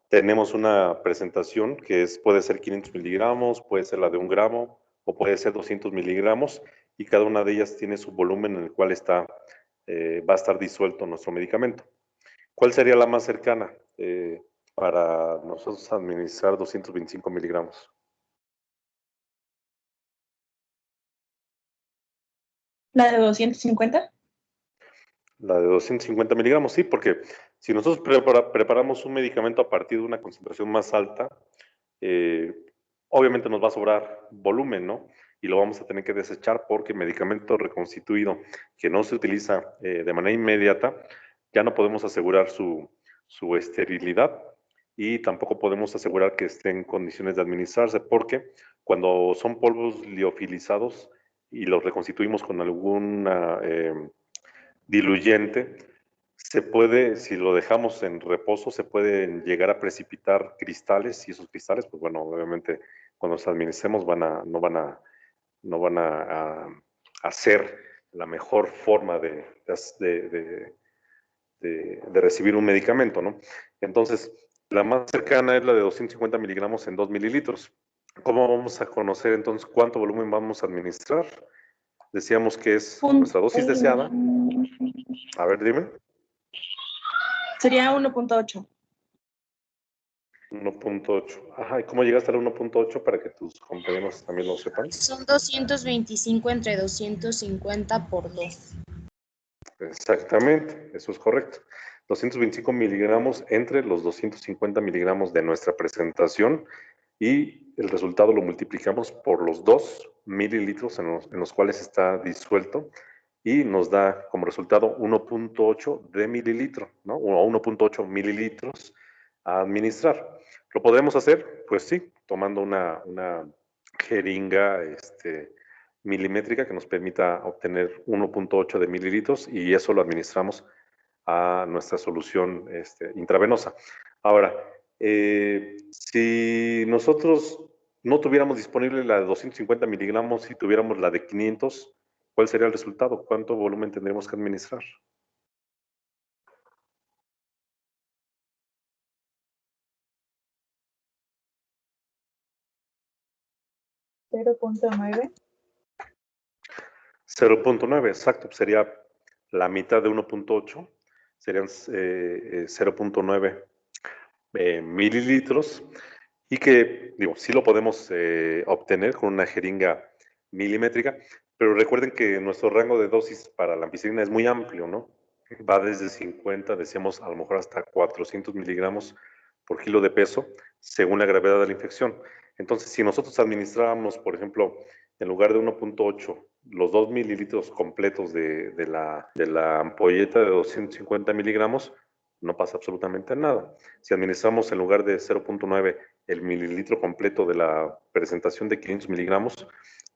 Tenemos una presentación que puede ser 500 miligramos, puede ser la de 1 gramo o puede ser 200 miligramos, y cada una de ellas tiene su volumen en el cual va a estar disuelto nuestro medicamento. ¿Cuál sería la más cercana para nosotros administrar 225 miligramos? ¿La de 250? La de 250 miligramos, sí, porque si nosotros preparamos un medicamento a partir de una concentración más alta, obviamente nos va a sobrar volumen, ¿no? Y lo vamos a tener que desechar porque medicamento reconstituido que no se utiliza de manera inmediata, ya no podemos asegurar su esterilidad, y tampoco podemos asegurar que esté en condiciones de administrarse, porque cuando son polvos liofilizados y los reconstituimos con alguna diluyente, si lo dejamos en reposo, se pueden llegar a precipitar cristales, y esos cristales, pues bueno, obviamente cuando los administremos no van a ser la mejor forma de recibir un medicamento, ¿no? Entonces, la más cercana es la de 250 miligramos en 2 mililitros. ¿Cómo vamos a conocer entonces cuánto volumen vamos a administrar? Decíamos que es nuestra dosis deseada. A ver, dime. Sería 1.8. 1.8. Ajá, ¿y cómo llegaste al 1.8 para que tus compañeros también lo sepan? Son 225 entre 250 por 2. Exactamente, eso es correcto. 225 miligramos entre los 250 miligramos de nuestra presentación, y el resultado lo multiplicamos por los 2 mililitros en los cuales está disuelto, y nos da como resultado 1.8 de mililitro, ¿no? O 1.8 mililitros a administrar. ¿Lo podemos hacer? Pues sí, tomando una jeringa milimétrica que nos permita obtener 1.8 de mililitros, y eso lo administramos a nuestra solución intravenosa. Ahora, si nosotros no tuviéramos disponible la de 250 miligramos y tuviéramos la de 500, ¿cuál sería el resultado? ¿Cuánto volumen tendríamos que administrar? ¿0.9? 0.9, exacto, sería la mitad de 1.8, serían 0.9 mililitros, y que, digo, sí lo podemos obtener con una jeringa milimétrica, pero recuerden que nuestro rango de dosis para la ampicilina es muy amplio, ¿no? Va desde 50, decíamos, a lo mejor hasta 400 miligramos por kilo de peso, según la gravedad de la infección. Entonces, si nosotros administráramos, por ejemplo, en lugar de 1.8, los 2 mililitros completos de la ampolleta de 250 miligramos, no pasa absolutamente nada. Si administramos en lugar de 0.9 el mililitro completo de la presentación de 500 miligramos,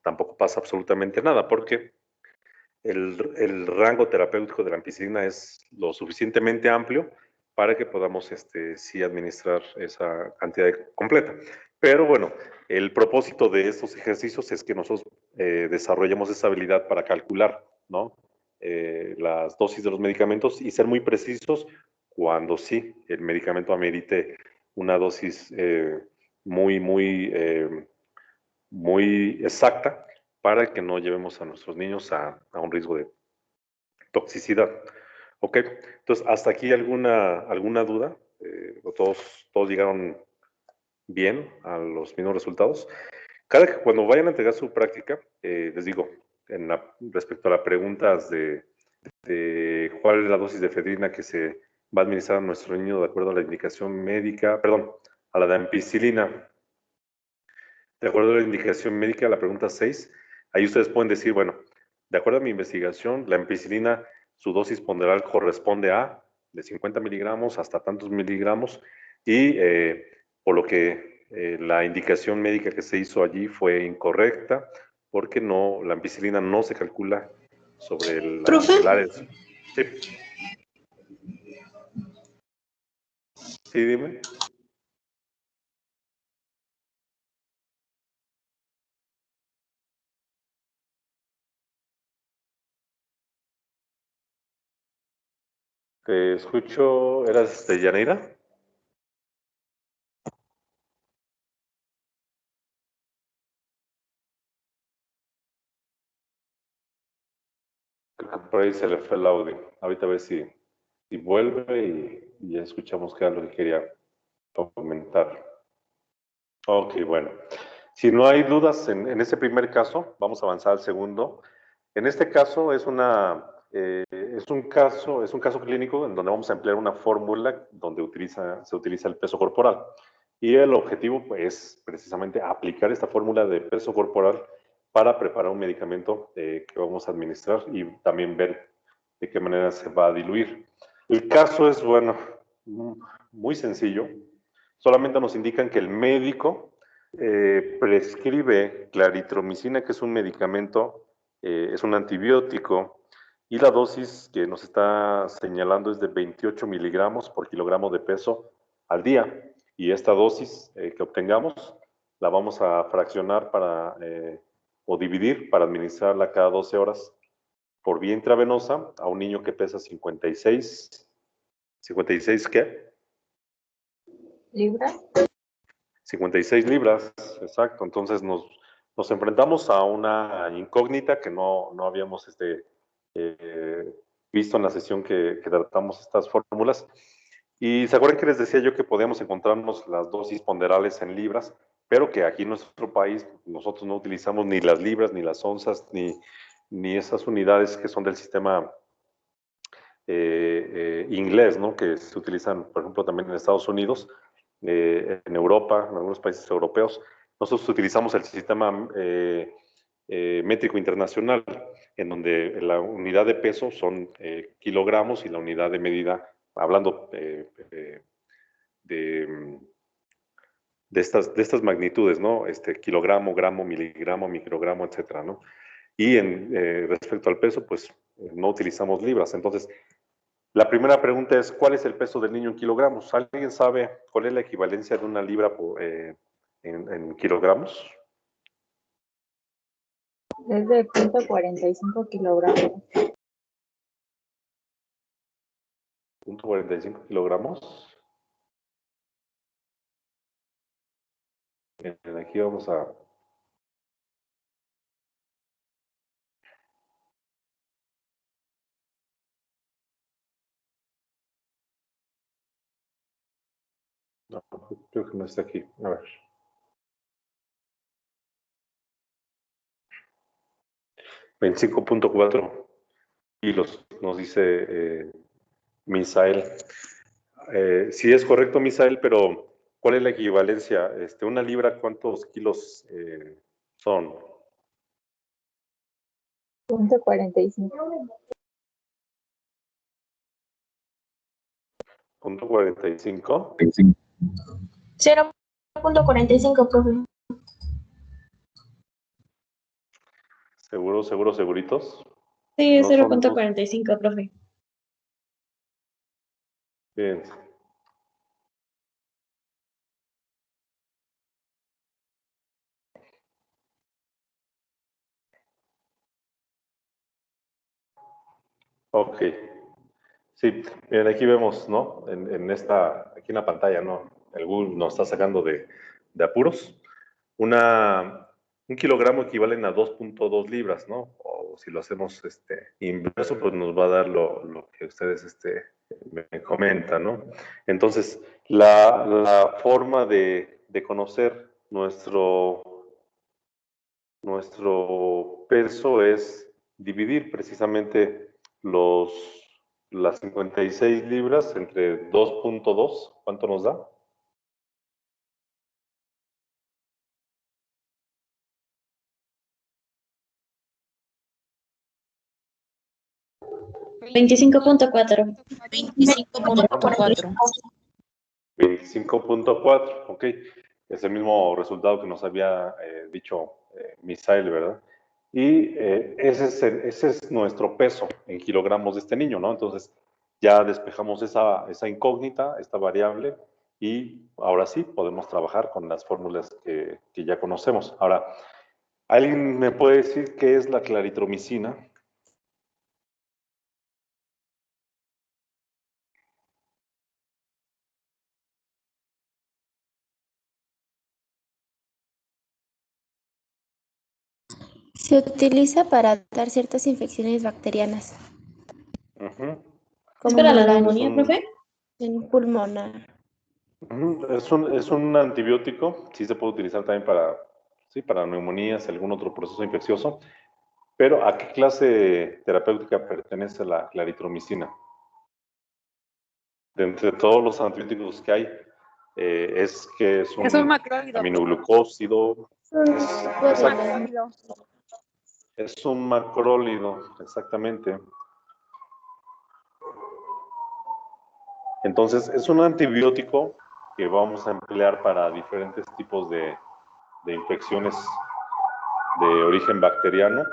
tampoco pasa absolutamente nada, porque el rango terapéutico de la ampicilina es lo suficientemente amplio para que podamos sí administrar esa cantidad completa. Pero bueno, el propósito de estos ejercicios es que nosotros desarrollemos esa habilidad para calcular ¿no? Las dosis de los medicamentos y ser muy precisos cuando sí el medicamento amerite una dosis muy exacta para que no llevemos a nuestros niños a un riesgo de toxicidad. Ok, entonces hasta aquí alguna duda. Todos llegaron bien a los mismos resultados. Cuando vayan a entregar su práctica, les digo, respecto a las preguntas de cuál es la dosis de efedrina que se va a administrar a nuestro niño de acuerdo a la indicación médica, perdón, a la de ampicilina, de acuerdo a la indicación médica, la pregunta 6, ahí ustedes pueden decir, bueno, de acuerdo a mi investigación, la ampicilina, su dosis ponderal corresponde a de 50 miligramos hasta tantos miligramos y por lo que la indicación médica que se hizo allí fue incorrecta porque la ampicilina no se calcula sobre el área. Sí. Sí, dime. Te escucho, ¿eras de Yaneira? Creo que por ahí se le fue el audio. Ahorita a ver si vuelve y ya escuchamos qué era lo que quería comentar. Ok, bueno. Si no hay dudas en ese primer caso, vamos a avanzar al segundo. En este caso es un caso clínico en donde vamos a emplear una fórmula donde se utiliza el peso corporal. Y el objetivo es precisamente aplicar esta fórmula de peso corporal para preparar un medicamento que vamos a administrar y también ver de qué manera se va a diluir. El caso es, bueno, muy sencillo. Solamente nos indican que el médico prescribe claritromicina, que es un medicamento, es un antibiótico, y la dosis que nos está señalando es de 28 miligramos por kilogramo de peso al día. Y esta dosis que obtengamos la vamos a fraccionar o dividir para administrarla cada 12 horas por vía intravenosa a un niño que pesa 56 ¿qué? ¿Libras? 56 libras, exacto. Entonces nos enfrentamos a una incógnita que no habíamos eh, visto en la sesión que tratamos estas fórmulas. Y se acuerdan que les decía yo que podíamos encontrarnos las dosis ponderales en libras, pero que aquí en nuestro país nosotros no utilizamos ni las libras, ni las onzas, ni esas unidades que son del sistema inglés, ¿no? Que se utilizan, por ejemplo, también en Estados Unidos, en Europa, en algunos países europeos. Nosotros utilizamos el sistema métrico internacional, en donde la unidad de peso son kilogramos y la unidad de medida, hablando de estas magnitudes, ¿no? Kilogramo, gramo, miligramo, microgramo, etcétera, ¿no? Y respecto al peso, pues no utilizamos libras. Entonces, la primera pregunta es, ¿cuál es el peso del niño en kilogramos? ¿Alguien sabe cuál es la equivalencia de una libra en kilogramos? Es de 0.45 kilogramos. 0.45 kilogramos. Bien, aquí vamos a... No, creo que no está aquí. A ver. 25.4 kilos, nos dice Misael. Sí es correcto, Misael, pero ¿cuál es la equivalencia? Una libra, ¿cuántos kilos son? 0.45. ¿0.45? 0.45, profe. ¿Seguritos? Sí, es No son 0.45, profe. Bien. Ok. Sí, miren, aquí vemos, ¿no? Aquí en la pantalla, ¿no? El Google nos está sacando de apuros. Un kilogramo equivalen a 2.2 libras, ¿no? O si lo hacemos inverso, pues nos va a dar lo que ustedes me comentan, ¿no? Entonces, la forma de conocer nuestro peso es dividir precisamente las 56 libras entre 2.2. ¿Cuánto nos da? 25.4. 25.4. 25.4, ok. Es el mismo resultado que nos había dicho Misael, ¿verdad? Y ese es nuestro peso en kilogramos de este niño, ¿no? Entonces ya despejamos esa incógnita, esta variable, y ahora sí podemos trabajar con las fórmulas que ya conocemos. Ahora, ¿alguien me puede decir qué es la claritromicina? Se utiliza para tratar ciertas infecciones bacterianas, Ujú. ¿Es como para la la neumonía, profe? pulmonar. Ujú. Es un antibiótico, sí se puede utilizar también para neumonías, algún otro proceso infeccioso, pero ¿a qué clase terapéutica pertenece la claritromicina? De entre todos los antibióticos que hay, es Es un un macrólido. aminoglucósido, exacto, Macrólido. es un macrólido, exactamente. Entonces, es un antibiótico que vamos a emplear para diferentes tipos de infecciones de origen bacteriano.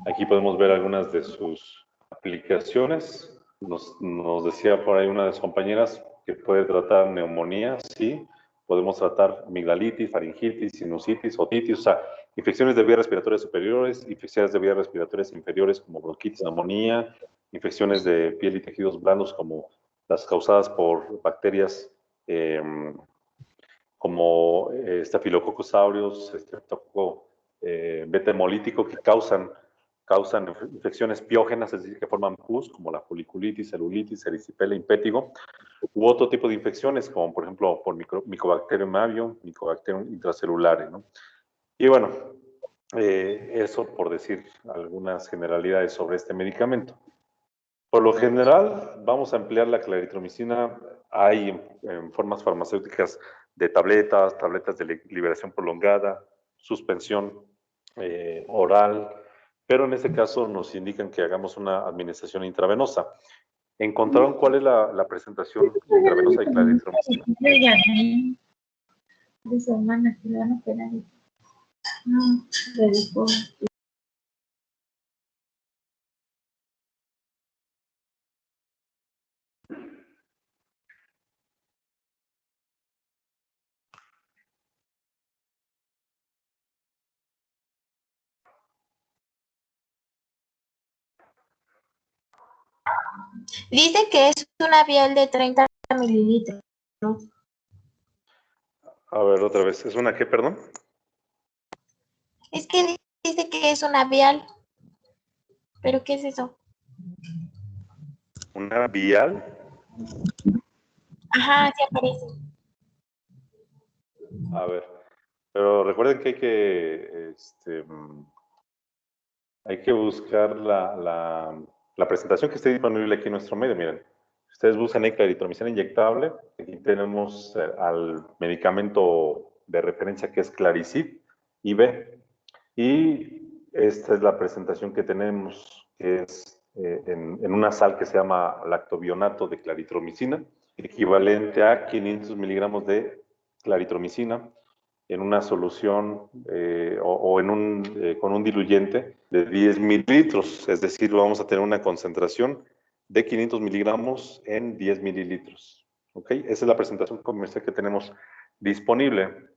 Aquí podemos ver algunas de sus aplicaciones. Nos decía por ahí una de sus compañeras que puede tratar neumonía, sí. Podemos tratar amigdalitis, faringitis, sinusitis, otitis, o sea, infecciones de vías respiratorias superiores, infecciones de vías respiratorias inferiores como bronquitis, neumonía, infecciones de piel y tejidos blandos como las causadas por bacterias como Staphylococcus aureus, Streptococcus beta hemolítico, que causan infecciones piógenas, es decir, que forman pus, como la foliculitis, celulitis, erisipela, impétigo, u otro tipo de infecciones, como por ejemplo por Mycobacterium avium, Mycobacterium intracelulares, ¿no? Y bueno, eso por decir algunas generalidades sobre este medicamento. Por lo general, vamos a emplear la claritromicina. Hay en formas farmacéuticas de tabletas de liberación prolongada, suspensión oral, pero en este caso nos indican que hagamos una administración intravenosa. ¿Encontraron cuál es la presentación intravenosa de claritromicina? De su hermana que le van a operar. No, le dijo. Dice que es una vial de 30 mililitros. A ver, otra vez. ¿Es una qué, perdón? Es que dice que es una vial. ¿Pero qué es eso? ¿Una vial? Ajá, sí aparece. A ver. Pero recuerden que hay que buscar la presentación que esté disponible aquí en nuestro medio. Miren, ustedes buscan ahí claritromicina inyectable. Aquí tenemos al medicamento de referencia que es Claricid IV. Y esta es la presentación que tenemos, que es en una sal que se llama lactobionato de claritromicina, equivalente a 500 miligramos de claritromicina en una solución con un diluyente de 10 mililitros, es decir, vamos a tener una concentración de 500 miligramos en 10 mililitros. ¿Ok? Esa es la presentación comercial que tenemos disponible.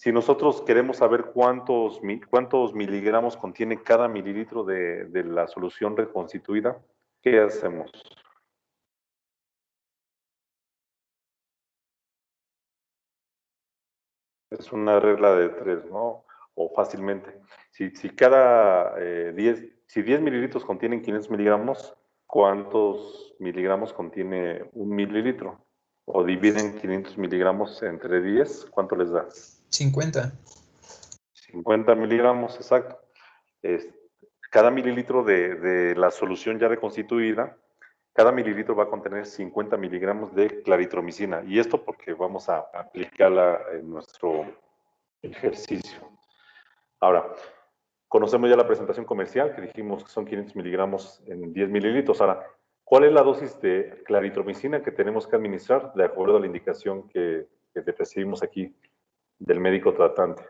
Si nosotros queremos saber cuántos miligramos contiene cada mililitro de la solución reconstituida, ¿qué hacemos? Es una regla de 3, ¿no? O fácilmente. Si 10 mililitros contienen 500 miligramos, ¿cuántos miligramos contiene un mililitro? O dividen 500 miligramos entre 10, ¿cuánto les da? 50. 50 miligramos, exacto. Cada mililitro de la solución ya reconstituida, cada mililitro va a contener 50 miligramos de claritromicina. Y esto porque vamos a aplicarla en nuestro ejercicio. Ahora, conocemos ya la presentación comercial, que dijimos que son 500 miligramos en 10 mililitros. Ahora, ¿cuál es la dosis de claritromicina que tenemos que administrar de acuerdo a la indicación que recibimos aquí del médico tratante?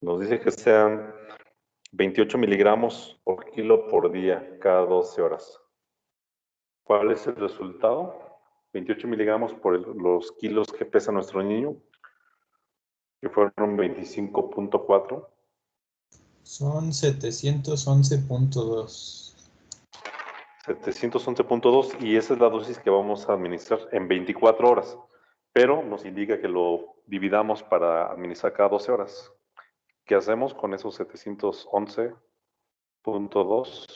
Nos dice que sean 28 miligramos por kilo por día, cada 12 horas. ¿Cuál es el resultado? 28 miligramos por los kilos que pesa nuestro niño, que fueron 25.4. Son 711.2. 711.2, y esa es la dosis que vamos a administrar en 24 horas. Pero nos indica que lo dividamos para administrar cada 12 horas. ¿Qué hacemos con esos 711.2?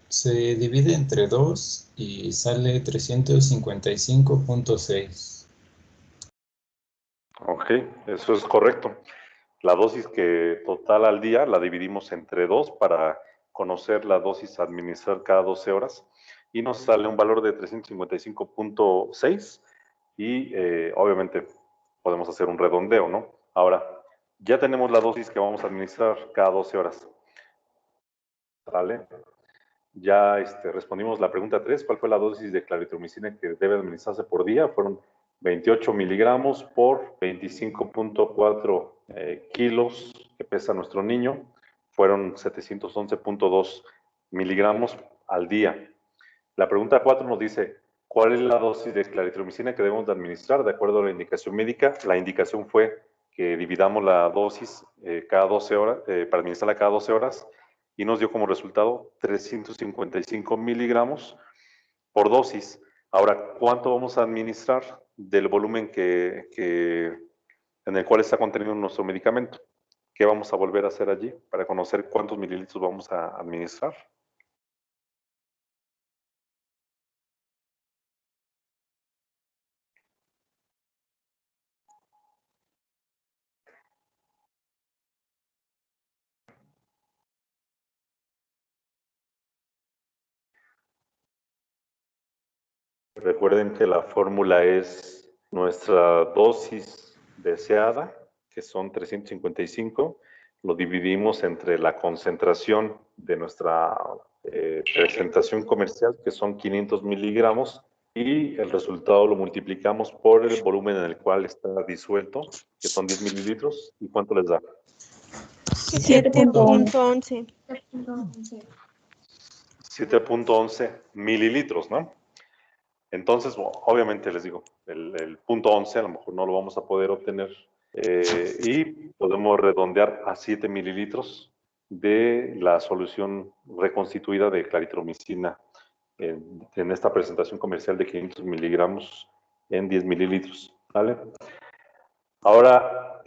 Se divide entre 2 y sale 355.6. Ok, eso es correcto. La dosis que total al día la dividimos entre 2 para conocer la dosis a administrar cada 12 horas y nos sale un valor de 355.6 y obviamente podemos hacer un redondeo, ¿no? Ahora, ya tenemos la dosis que vamos a administrar cada 12 horas. ¿Vale? Ya respondimos la pregunta 3, ¿cuál fue la dosis de claritromicina que debe administrarse por día? Fueron 28 miligramos por 25.4 kilos que pesa nuestro niño. Fueron 711.2 miligramos al día. La pregunta 4 nos dice, ¿cuál es la dosis de claritromicina que debemos de administrar de acuerdo a la indicación médica? La indicación fue que dividamos la dosis cada 12 horas, para administrarla cada 12 horas, y nos dio como resultado 355 miligramos por dosis. Ahora, ¿cuánto vamos a administrar del volumen en el cual está contenido nuestro medicamento? ¿Qué vamos a volver a hacer allí para conocer cuántos mililitros vamos a administrar? Recuerden que la fórmula es nuestra dosis deseada, que son 355, lo dividimos entre la concentración de nuestra presentación comercial, que son 500 miligramos, y el resultado lo multiplicamos por el volumen en el cual está disuelto, que son 10 mililitros. ¿Y cuánto les da? 7.11. 7.11 mililitros, ¿no? Entonces, bueno, obviamente les digo, el punto 11 a lo mejor no lo vamos a poder obtener y podemos redondear a 7 mililitros de la solución reconstituida de claritromicina en esta presentación comercial de 500 miligramos en 10 mililitros, ¿vale? Ahora,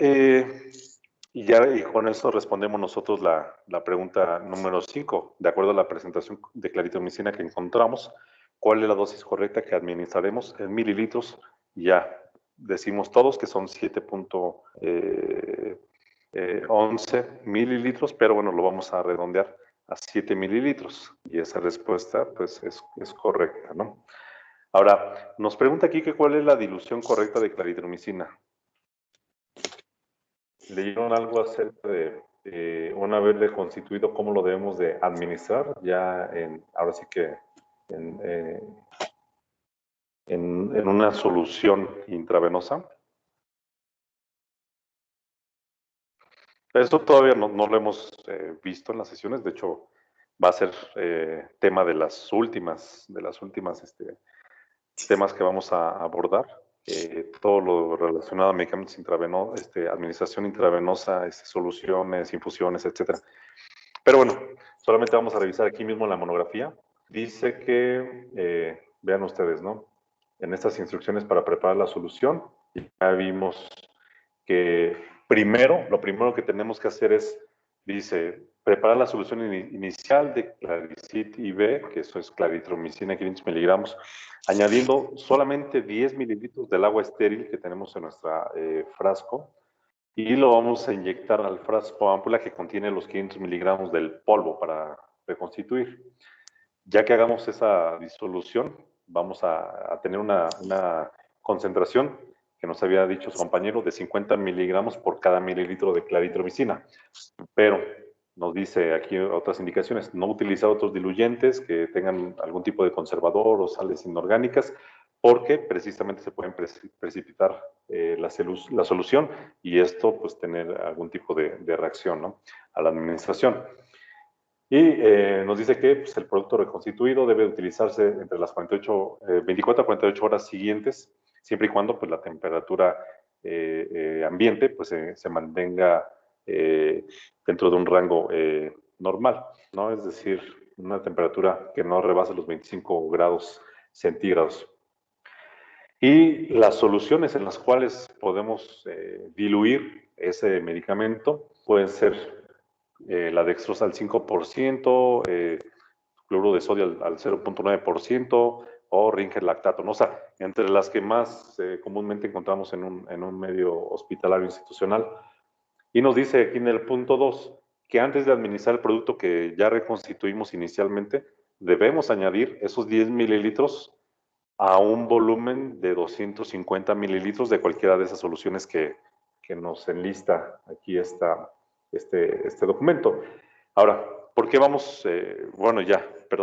y con eso respondemos nosotros la pregunta número 5, de acuerdo a la presentación de claritromicina que encontramos. ¿Cuál es la dosis correcta que administraremos en mililitros? Ya decimos todos que son 7.11 mililitros, pero bueno, lo vamos a redondear a 7 mililitros. Y esa respuesta, pues, es correcta, ¿no? Ahora, nos pregunta aquí que cuál es la dilución correcta de claritromicina. ¿Leyeron algo acerca de una vez reconstituido cómo lo debemos de administrar? Ya ahora sí que en una solución intravenosa. Esto todavía no lo hemos visto en las sesiones, de hecho va a ser tema de las últimas temas que vamos a abordar. Todo lo relacionado a medicamentos intravenosos, administración intravenosa, soluciones, infusiones, etcétera. Pero bueno, solamente vamos a revisar aquí mismo la monografía. Dice que, vean ustedes, ¿no? En estas instrucciones para preparar la solución, ya vimos que lo primero que tenemos que hacer es, dice, preparar la solución inicial de Claricit IV, que eso es claritromicina 500 miligramos, añadiendo solamente 10 mililitros del agua estéril que tenemos en nuestra frasco, y lo vamos a inyectar al frasco ámpula que contiene los 500 miligramos del polvo para reconstituir. Ya que hagamos esa disolución, vamos a tener una concentración que nos había dicho su compañero de 50 miligramos por cada mililitro de claritromicina. Pero nos dice aquí otras indicaciones, no utilizar otros diluyentes que tengan algún tipo de conservador o sales inorgánicas, porque precisamente se pueden precipitar la solución y esto pues tener algún tipo de reacción, ¿no?, a la administración. Y nos dice que pues, el producto reconstituido debe utilizarse entre las 24 a 48 horas siguientes, siempre y cuando pues, la temperatura ambiente pues, se mantenga dentro de un rango normal, ¿no? Es decir, una temperatura que no rebase los 25 grados centígrados. Y las soluciones en las cuales podemos diluir ese medicamento pueden ser la dextrosa al 5%, cloruro de sodio al 0.9% o Ringer lactato, ¿no? O sea, entre las que más comúnmente encontramos en un medio hospitalario institucional. Y nos dice aquí en el punto 2 que antes de administrar el producto que ya reconstituimos inicialmente, debemos añadir esos 10 mililitros a un volumen de 250 mililitros de cualquiera de esas soluciones que nos enlista aquí este documento. Ahora, ¿por qué vamos?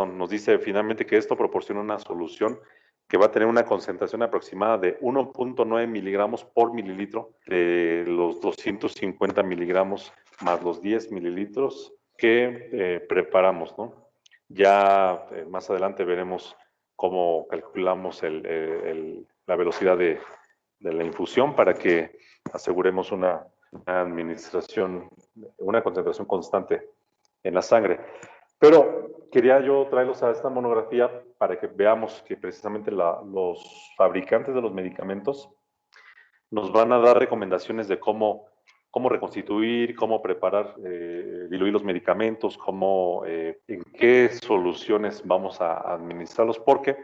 Nos dice finalmente que esto proporciona una solución que va a tener una concentración aproximada de 1.9 miligramos por mililitro de los 250 miligramos más los 10 mililitros que preparamos, ¿no? Ya más adelante veremos cómo calculamos la velocidad de la infusión para que aseguremos una administración, una concentración constante en la sangre. Pero quería yo traerlos a esta monografía para que veamos que precisamente los fabricantes de los medicamentos nos van a dar recomendaciones de cómo reconstituir, cómo preparar, diluir los medicamentos, en qué soluciones vamos a administrarlos, porque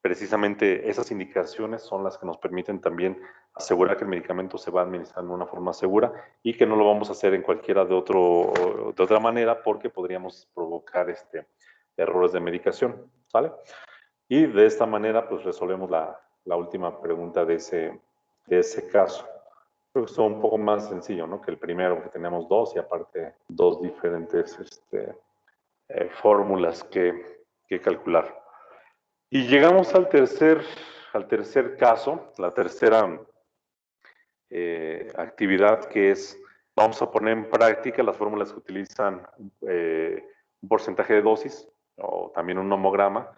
precisamente esas indicaciones son las que nos permiten también asegurar que el medicamento se va a administrar de una forma segura y que no lo vamos a hacer en cualquiera de otra manera, porque podríamos provocar errores de medicación, ¿sale? Y de esta manera pues resolvemos la última pregunta de ese caso. Creo que es un poco más sencillo, ¿no?, que el primero, que tenemos dos y aparte dos diferentes fórmulas que calcular. Y llegamos al tercer caso, la tercera actividad, que es, vamos a poner en práctica las fórmulas que utilizan un porcentaje de dosis o también un nomograma,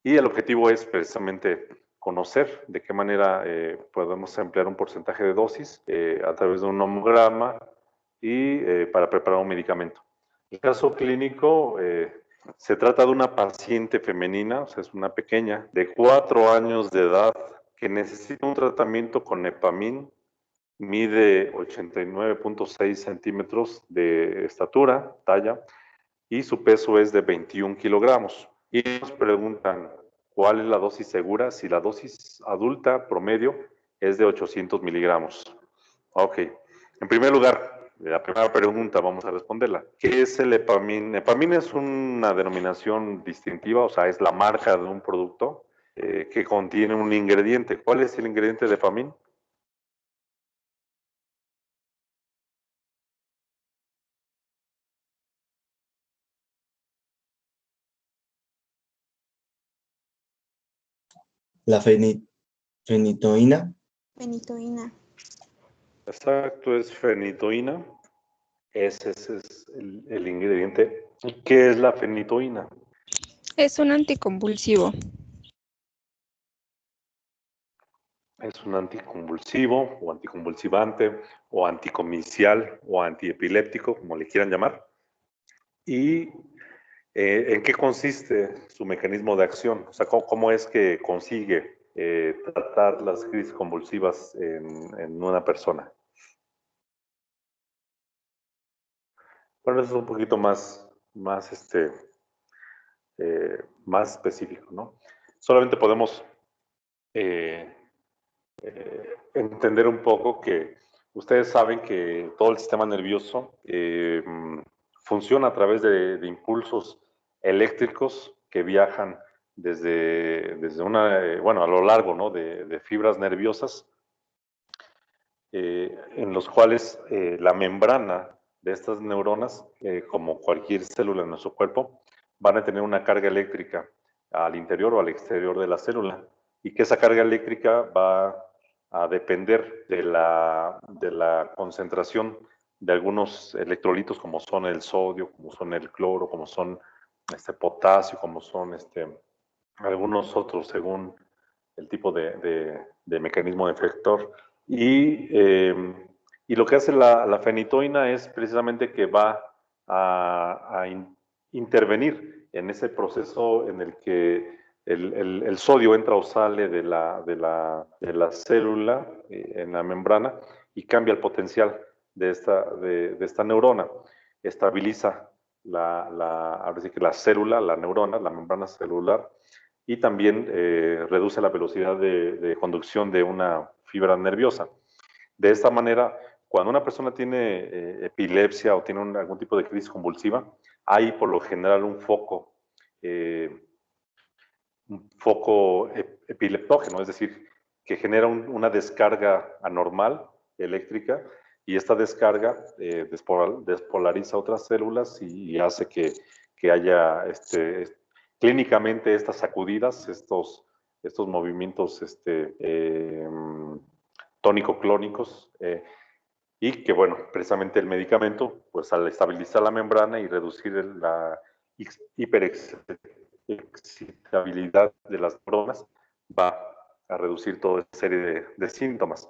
y el objetivo es precisamente conocer de qué manera podemos emplear un porcentaje de dosis a través de un nomograma y para preparar un medicamento. El caso clínico se trata de una paciente femenina, o sea, es una pequeña de 4 años de edad que necesita un tratamiento con Epamin, mide 89.6 centímetros de estatura, talla, y su peso es de 21 kilogramos. Y nos preguntan cuál es la dosis segura, si la dosis adulta promedio es de 800 miligramos. Ok, en primer lugar, la primera pregunta vamos a responderla. ¿Qué es el Epamin? Epamin es una denominación distintiva, o sea, es la marca de un producto que contiene un ingrediente. ¿Cuál es el ingrediente de Epamin? La fenitoína. Fenitoína. Exacto, es fenitoína. Ese es el ingrediente. ¿Y qué es la fenitoína? Es un anticonvulsivo. Es un anticonvulsivo o anticonvulsivante o anticomicial o antiepiléptico, como le quieran llamar. ¿Y en qué consiste su mecanismo de acción? O sea, ¿cómo es que consigue tratar las crisis convulsivas en una persona? Bueno, eso es un poquito más específico, ¿no? Solamente podemos entender un poco que ustedes saben que todo el sistema nervioso funciona a través de impulsos eléctricos que viajan desde a lo largo, ¿no? de fibras nerviosas, en los cuales la membrana de estas neuronas, como cualquier célula en nuestro cuerpo, van a tener una carga eléctrica al interior o al exterior de la célula, y que esa carga eléctrica va a depender de la concentración de algunos electrolitos, como son el sodio, como son el cloro, como son potasio, como son algunos otros, según el tipo de mecanismo efector. Y lo que hace la fenitoína es precisamente que va a intervenir en ese proceso en el que el sodio entra o sale de la célula en la membrana y cambia el potencial de esta neurona. Estabiliza ahora sí que la célula, la neurona, la membrana celular, y también reduce la velocidad de conducción de una fibra nerviosa. De esta manera, cuando una persona tiene epilepsia o tiene algún tipo de crisis convulsiva, hay por lo general un foco epileptógeno, es decir, que genera una descarga anormal eléctrica, y esta descarga despolariza otras células y hace que haya clínicamente estas sacudidas, estos movimientos tónico-clónicos, y que, bueno, precisamente el medicamento, pues al estabilizar la membrana y reducir la hiperexcitabilidad de las neuronas, va a reducir toda esa serie de síntomas.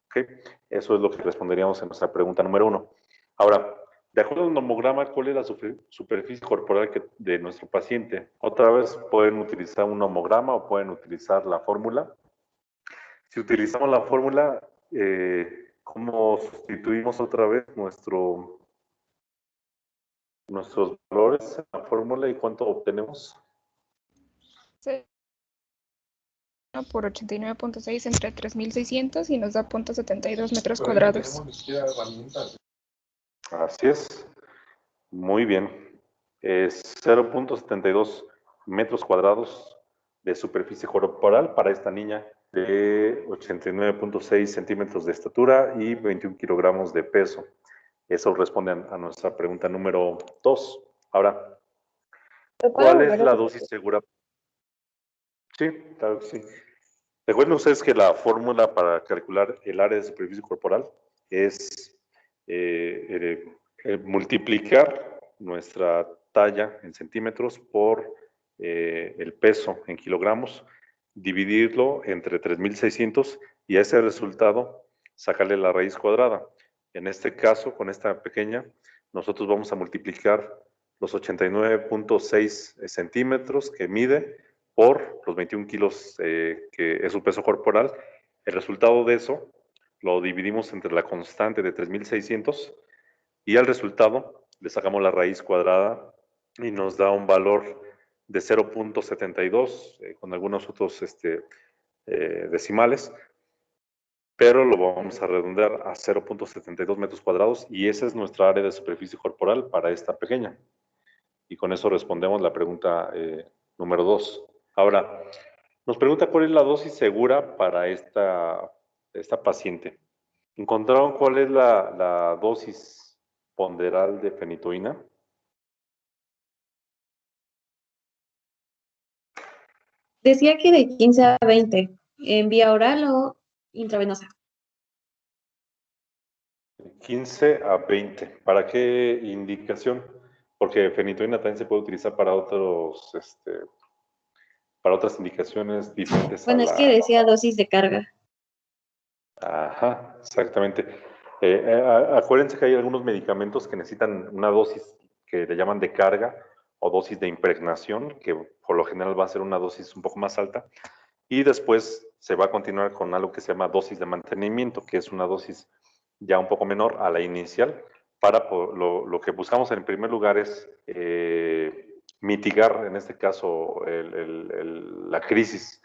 ¿Okay? Eso es lo que responderíamos en nuestra pregunta número 1. Ahora, de acuerdo al nomograma, ¿cuál es la superficie corporal de nuestro paciente? Otra vez pueden utilizar un nomograma o pueden utilizar la fórmula. Si utilizamos la fórmula, ¿cómo sustituimos otra vez nuestros valores en la fórmula y cuánto obtenemos? Sí. Por 89.6 entre 3.600 y nos da 0.72 metros cuadrados. Así es. Muy bien. Es 0.72 metros cuadrados de superficie corporal para esta niña de 89.6 centímetros de estatura y 21 kilogramos de peso. Eso responde a nuestra pregunta número 2. Ahora, ¿cuál es la dosis segura? Sí, claro que sí. Recuerden ustedes que la fórmula para calcular el área de superficie corporal es multiplicar nuestra talla en centímetros por el peso en kilogramos, dividirlo entre 3.600 y a ese resultado sacarle la raíz cuadrada. En este caso, con esta pequeña, nosotros vamos a multiplicar los 89.6 centímetros que mide por los 21 kilos que es su peso corporal. El resultado de eso lo dividimos entre la constante de 3.600 y al resultado le sacamos la raíz cuadrada y nos da un valor de 0.72 con algunos otros decimales, pero lo vamos a redondear a 0.72 metros cuadrados y esa es nuestra área de superficie corporal para esta pequeña. Y con eso respondemos la pregunta número 2. Ahora, nos pregunta cuál es la dosis segura para esta paciente. ¿Encontraron cuál es la dosis ponderal de fenitoína? Decía que de 15 a 20, en vía oral o intravenosa. 15 a 20. ¿Para qué indicación? Porque fenitoína también se puede utilizar para para otras indicaciones diferentes a Bueno, es que la... decía dosis de carga. Ajá, exactamente. Acuérdense que hay algunos medicamentos que necesitan una dosis que le llaman de carga o dosis de impregnación, que por lo general va a ser una dosis un poco más alta, y después se va a continuar con algo que se llama dosis de mantenimiento, que es una dosis ya un poco menor a la inicial. Lo que buscamos en primer lugar es mitigar, en este caso, la crisis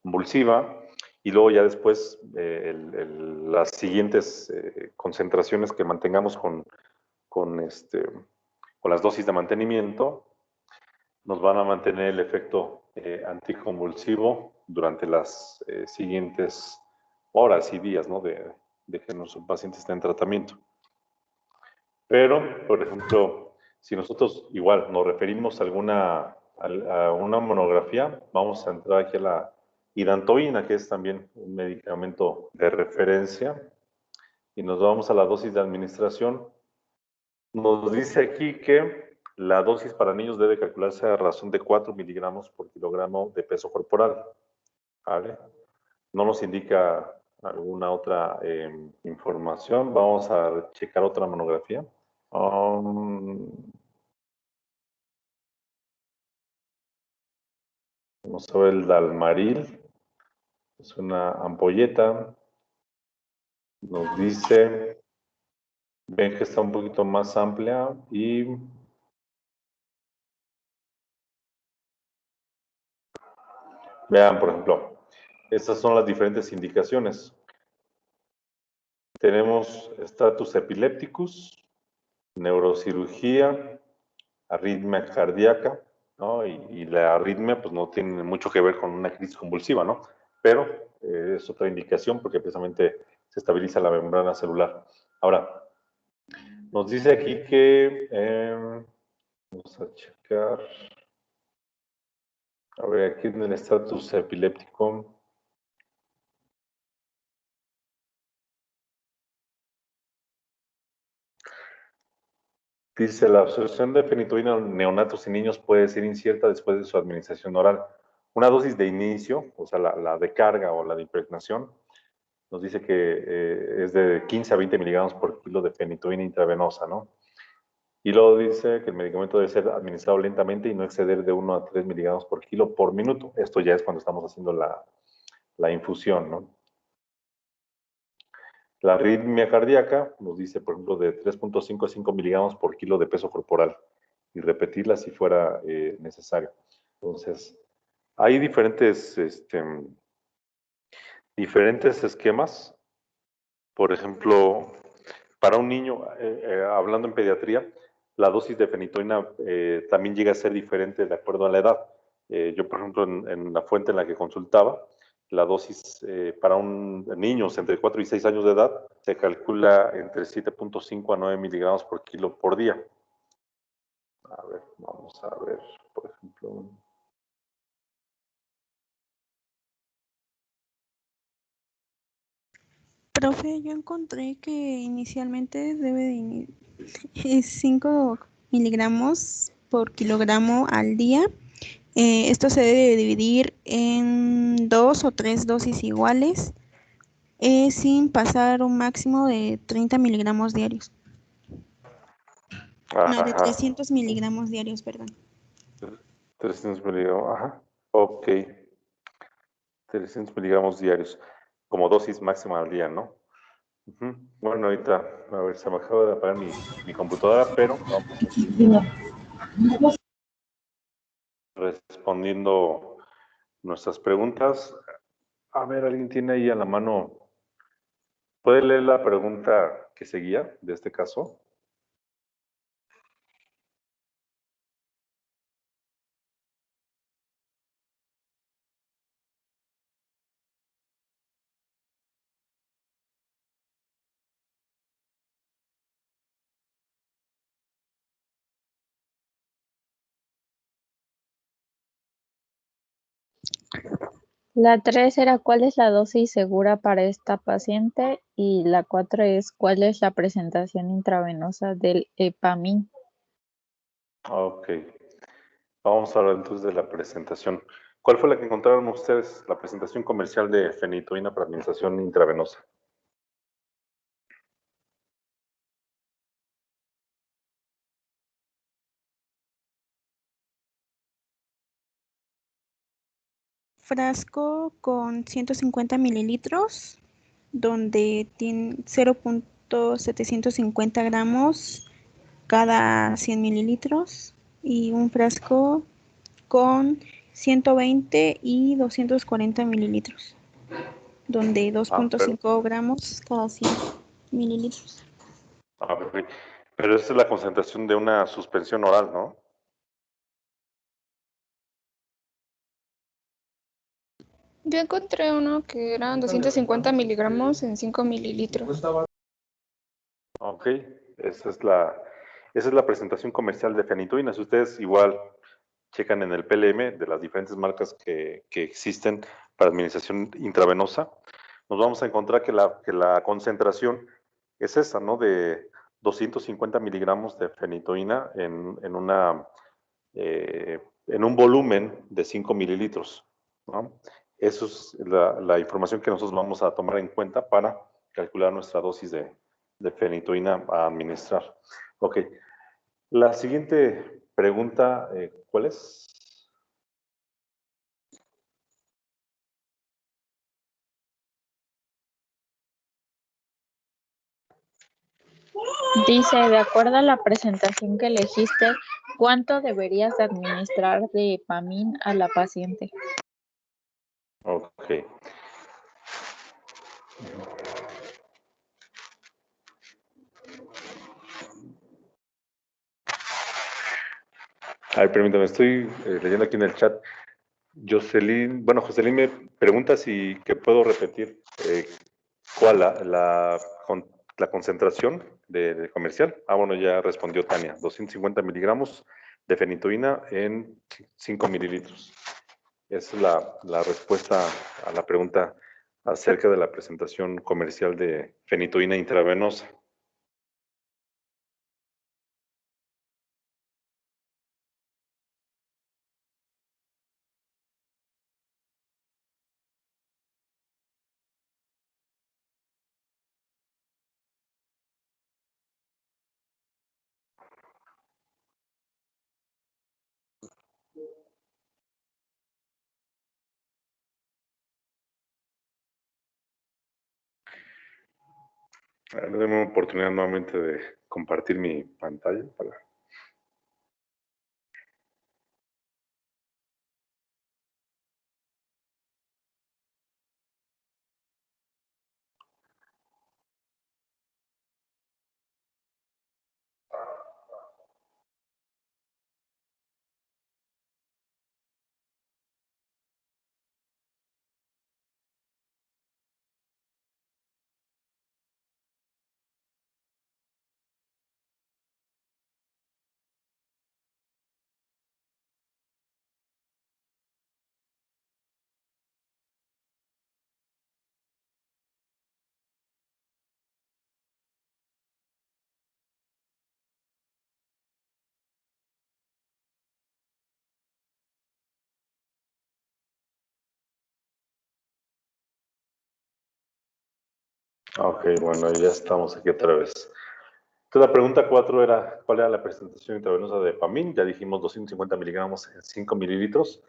convulsiva, y luego ya después las siguientes concentraciones que mantengamos con las dosis de mantenimiento nos van a mantener el efecto anticonvulsivo durante las siguientes horas y días, ¿no? de que nuestro paciente esté en tratamiento. Pero, por ejemplo, si nosotros igual nos referimos a una monografía, vamos a entrar aquí a la hidantoína, que es también un medicamento de referencia, y nos vamos a la dosis de administración. Nos dice aquí que la dosis para niños debe calcularse a razón de 4 miligramos por kilogramo de peso corporal. ¿Vale? No nos indica alguna otra información. Vamos a checar otra monografía. Vamos a ver el Dalmaril. Es una ampolleta. Nos dice, ven que está un poquito más amplia y vean, por ejemplo, estas son las diferentes indicaciones. Tenemos status epilépticus, neurocirugía, arritmia cardíaca, ¿no? Y la arritmia pues no tiene mucho que ver con una crisis convulsiva, ¿no? Pero es otra indicación porque precisamente se estabiliza la membrana celular. Ahora, nos dice aquí que, vamos a checar, a ver, aquí en el estatus epiléptico, dice, la absorción de fenitoína en neonatos y niños puede ser incierta después de su administración oral. Una dosis de inicio, o sea, la de carga o la de impregnación, nos dice que es de 15 a 20 miligramos por kilo de fenitoína intravenosa, ¿no? Y luego dice que el medicamento debe ser administrado lentamente y no exceder de 1 a 3 miligramos por kilo por minuto. Esto ya es cuando estamos haciendo la infusión, ¿no? La arritmia cardíaca nos dice, por ejemplo, de 3.5 a 5 miligramos por kilo de peso corporal y repetirla si fuera necesario. Entonces, hay diferentes esquemas. Por ejemplo, para un niño, hablando en pediatría, la dosis de fenitoína también llega a ser diferente de acuerdo a la edad. Yo, por ejemplo, en la fuente en la que consultaba, la dosis para un niño entre 4 y 6 años de edad se calcula entre 7.5 a 9 miligramos por kilo por día. A ver, vamos a ver, por ejemplo. Profe, yo encontré que inicialmente es 5 miligramos por kilogramo al día. Esto se debe dividir en 2 o 3 dosis iguales, sin pasar un máximo de 30 miligramos diarios. No, de 300 miligramos diarios, perdón. 300 miligramos, ajá. Ok. 300 miligramos diarios, como dosis máxima al día, ¿no? Bueno, ahorita, a ver, se me acaba de apagar mi computadora, pero vamos respondiendo nuestras preguntas. A ver, ¿alguien tiene ahí a la mano? ¿Puede leer la pregunta que seguía de este caso? La 3 era cuál es la dosis segura para esta paciente y la 4 es cuál es la presentación intravenosa del Epamin. Ok. Vamos a hablar entonces de la presentación. ¿Cuál fue la que encontraron ustedes? La presentación comercial de fenitoína para administración intravenosa. Frasco con 150 mililitros, donde tiene 0.750 gramos cada 100 mililitros, y un frasco con 120 y 240 mililitros, donde Pero, 2.5 gramos cada 100 mililitros. ok. Pero esta es la concentración de una suspensión oral, ¿no? Yo encontré uno que eran 250 miligramos en 5 mililitros. Ok, esa es la presentación comercial de fenitoína. Si ustedes igual checan en el PLM de las diferentes marcas que existen para administración intravenosa, nos vamos a encontrar que la concentración es esa, ¿no? De 250 miligramos de fenitoína en un volumen de 5 mililitros, ¿no? Eso es la información que nosotros vamos a tomar en cuenta para calcular nuestra dosis de fenitoína a administrar. Ok, la siguiente pregunta, ¿cuál es? Dice, de acuerdo a la presentación que elegiste, ¿cuánto deberías de administrar de Epamin a la paciente? Ok. A ver, permítame, estoy leyendo aquí en el chat. Jocelyn me pregunta si que puedo repetir cuál la concentración de comercial. Bueno, ya respondió Tania, 250 miligramos de fenitoína en 5 mililitros. Esa es la respuesta a la pregunta acerca de la presentación comercial de fenitoína intravenosa. A ver, déme una oportunidad nuevamente de compartir mi pantalla para... Ok, bueno, ya estamos aquí otra vez. Entonces, la pregunta 4 era, ¿cuál era la presentación intravenosa de Epamin? Ya dijimos 250 miligramos en 5 mililitros.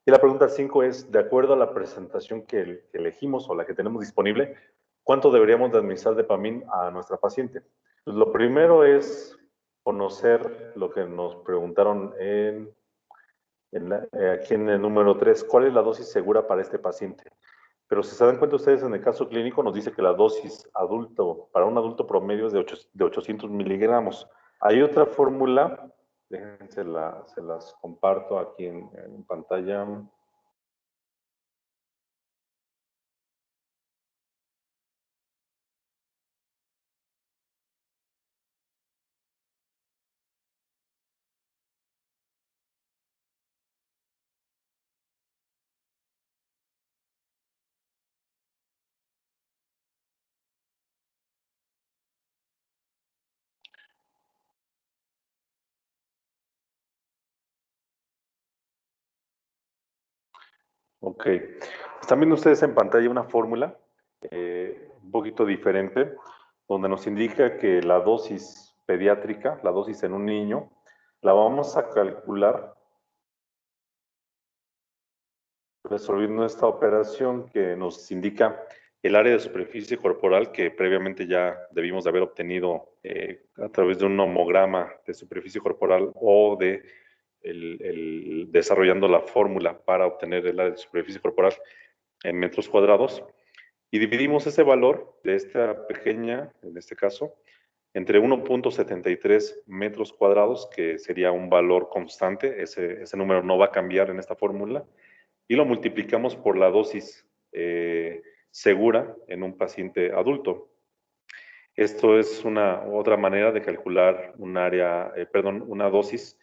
Y la pregunta 5 es, de acuerdo a la presentación que elegimos o la que tenemos disponible, ¿cuánto deberíamos de administrar de Epamin a nuestra paciente? Pues lo primero es conocer lo que nos preguntaron aquí en el número 3, ¿cuál es la dosis segura para este paciente? Pero si se dan cuenta ustedes, en el caso clínico nos dice que la dosis para un adulto promedio es de 800 miligramos. Hay otra fórmula, déjense, se las comparto aquí en pantalla. Ok. Están viendo ustedes en pantalla una fórmula un poquito diferente, donde nos indica que la dosis pediátrica, la dosis en un niño, la vamos a calcular resolviendo esta operación que nos indica el área de superficie corporal que previamente ya debimos de haber obtenido a través de un homograma de superficie corporal o de desarrollando la fórmula para obtener el área de superficie corporal en metros cuadrados. Y dividimos ese valor de esta pequeña, en este caso, entre 1.73 metros cuadrados, que sería un valor constante, ese número no va a cambiar en esta fórmula, y lo multiplicamos por la dosis segura en un paciente adulto. Esto es otra manera de calcular una dosis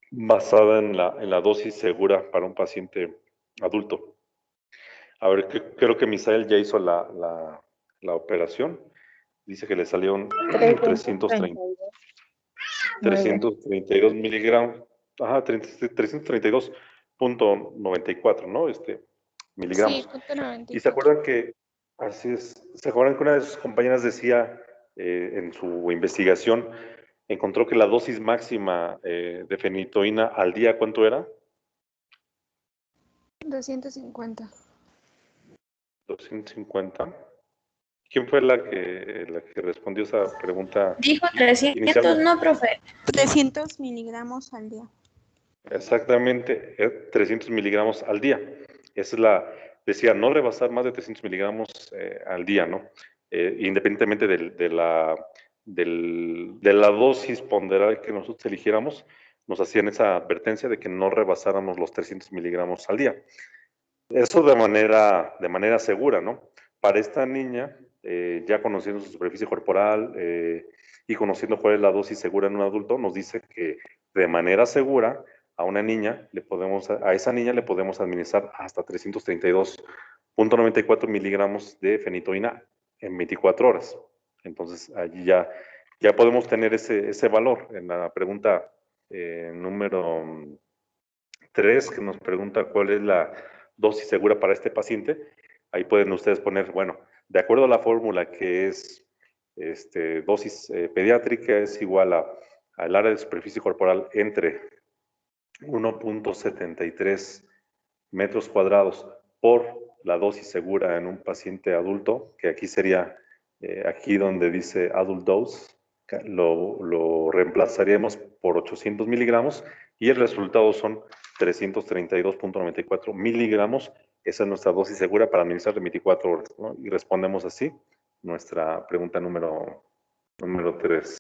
basada en la dosis segura para un paciente adulto. A ver, creo que Misael ya hizo la operación. Dice que le salieron 332 miligramos. Ajá, 332.94, ¿no? Miligramos. Sí, punto Y se 94. acuerdan que, así es, se acuerdan que una de sus compañeras decía en su investigación, encontró que la dosis máxima de fenitoína al día, ¿cuánto era? 250. 250. ¿Quién fue la que respondió esa pregunta Dijo 300, inicialmente? no, profe. 300 miligramos al día. Exactamente, 300 miligramos al día. Esa es decía, no rebasar más de 300 miligramos al día, ¿no? Independientemente de la dosis ponderal que nosotros eligiéramos, nos hacían esa advertencia de que no rebasáramos los 300 miligramos al día. Eso de manera segura, ¿no? Para esta niña, ya conociendo su superficie corporal y conociendo cuál es la dosis segura en un adulto, nos dice que de manera segura a esa niña le podemos administrar hasta 332.94 miligramos de fenitoína en 24 horas. Entonces, allí ya podemos tener ese valor. En la pregunta número 3, que nos pregunta cuál es la dosis segura para este paciente, ahí pueden ustedes poner, bueno, de acuerdo a la fórmula que es dosis pediátrica es igual al área de superficie corporal entre 1.73 metros cuadrados por la dosis segura en un paciente adulto, que aquí sería, aquí donde dice adult dose, lo reemplazaríamos por 800 miligramos y el resultado son 332.94 miligramos. Esa es nuestra dosis segura para administrar de 24 horas, ¿no? Y respondemos así nuestra pregunta número 3.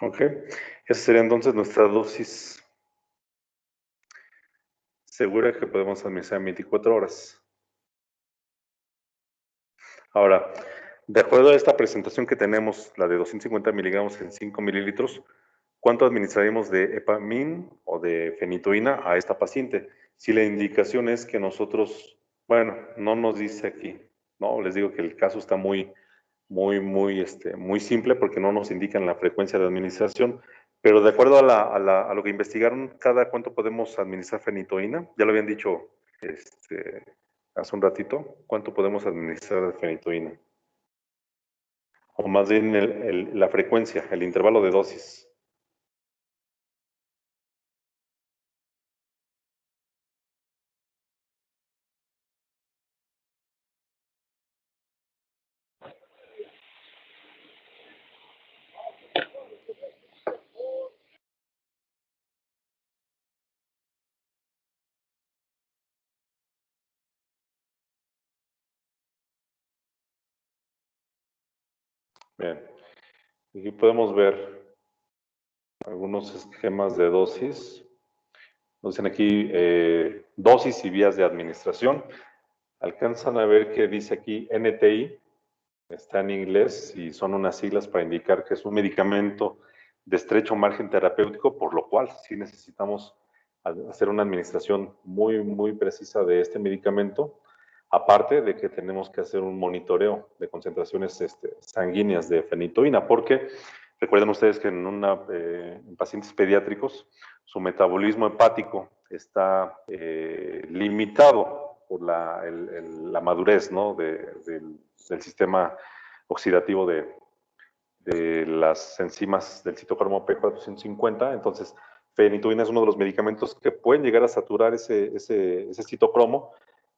Ok, esa sería entonces nuestra dosis segura que podemos administrar en 24 horas. Ahora, de acuerdo a esta presentación que tenemos, la de 250 miligramos en 5 mililitros, ¿cuánto administraríamos de epamin o de fenitoína a esta paciente? Si la indicación es que nosotros, bueno, no nos dice aquí, ¿no? Les digo que el caso está muy simple porque no nos indican la frecuencia de administración, pero de acuerdo a lo que investigaron, ¿cada cuánto podemos administrar fenitoína? Ya lo habían dicho hace un ratito, ¿cuánto podemos administrar de fenitoína? O más bien la frecuencia, el intervalo de dosis. Bien. Aquí podemos ver algunos esquemas de dosis. Nos dicen aquí dosis y vías de administración. Alcanzan a ver que dice aquí NTI, está en inglés y son unas siglas para indicar que es un medicamento de estrecho margen terapéutico, por lo cual sí necesitamos hacer una administración muy, muy precisa de este medicamento, aparte de que tenemos que hacer un monitoreo de concentraciones sanguíneas de fenitoína, porque recuerden ustedes que en pacientes pediátricos su metabolismo hepático está limitado por la madurez, ¿no? del sistema oxidativo de las enzimas del citocromo P450. Entonces, fenitoína es uno de los medicamentos que pueden llegar a saturar ese citocromo,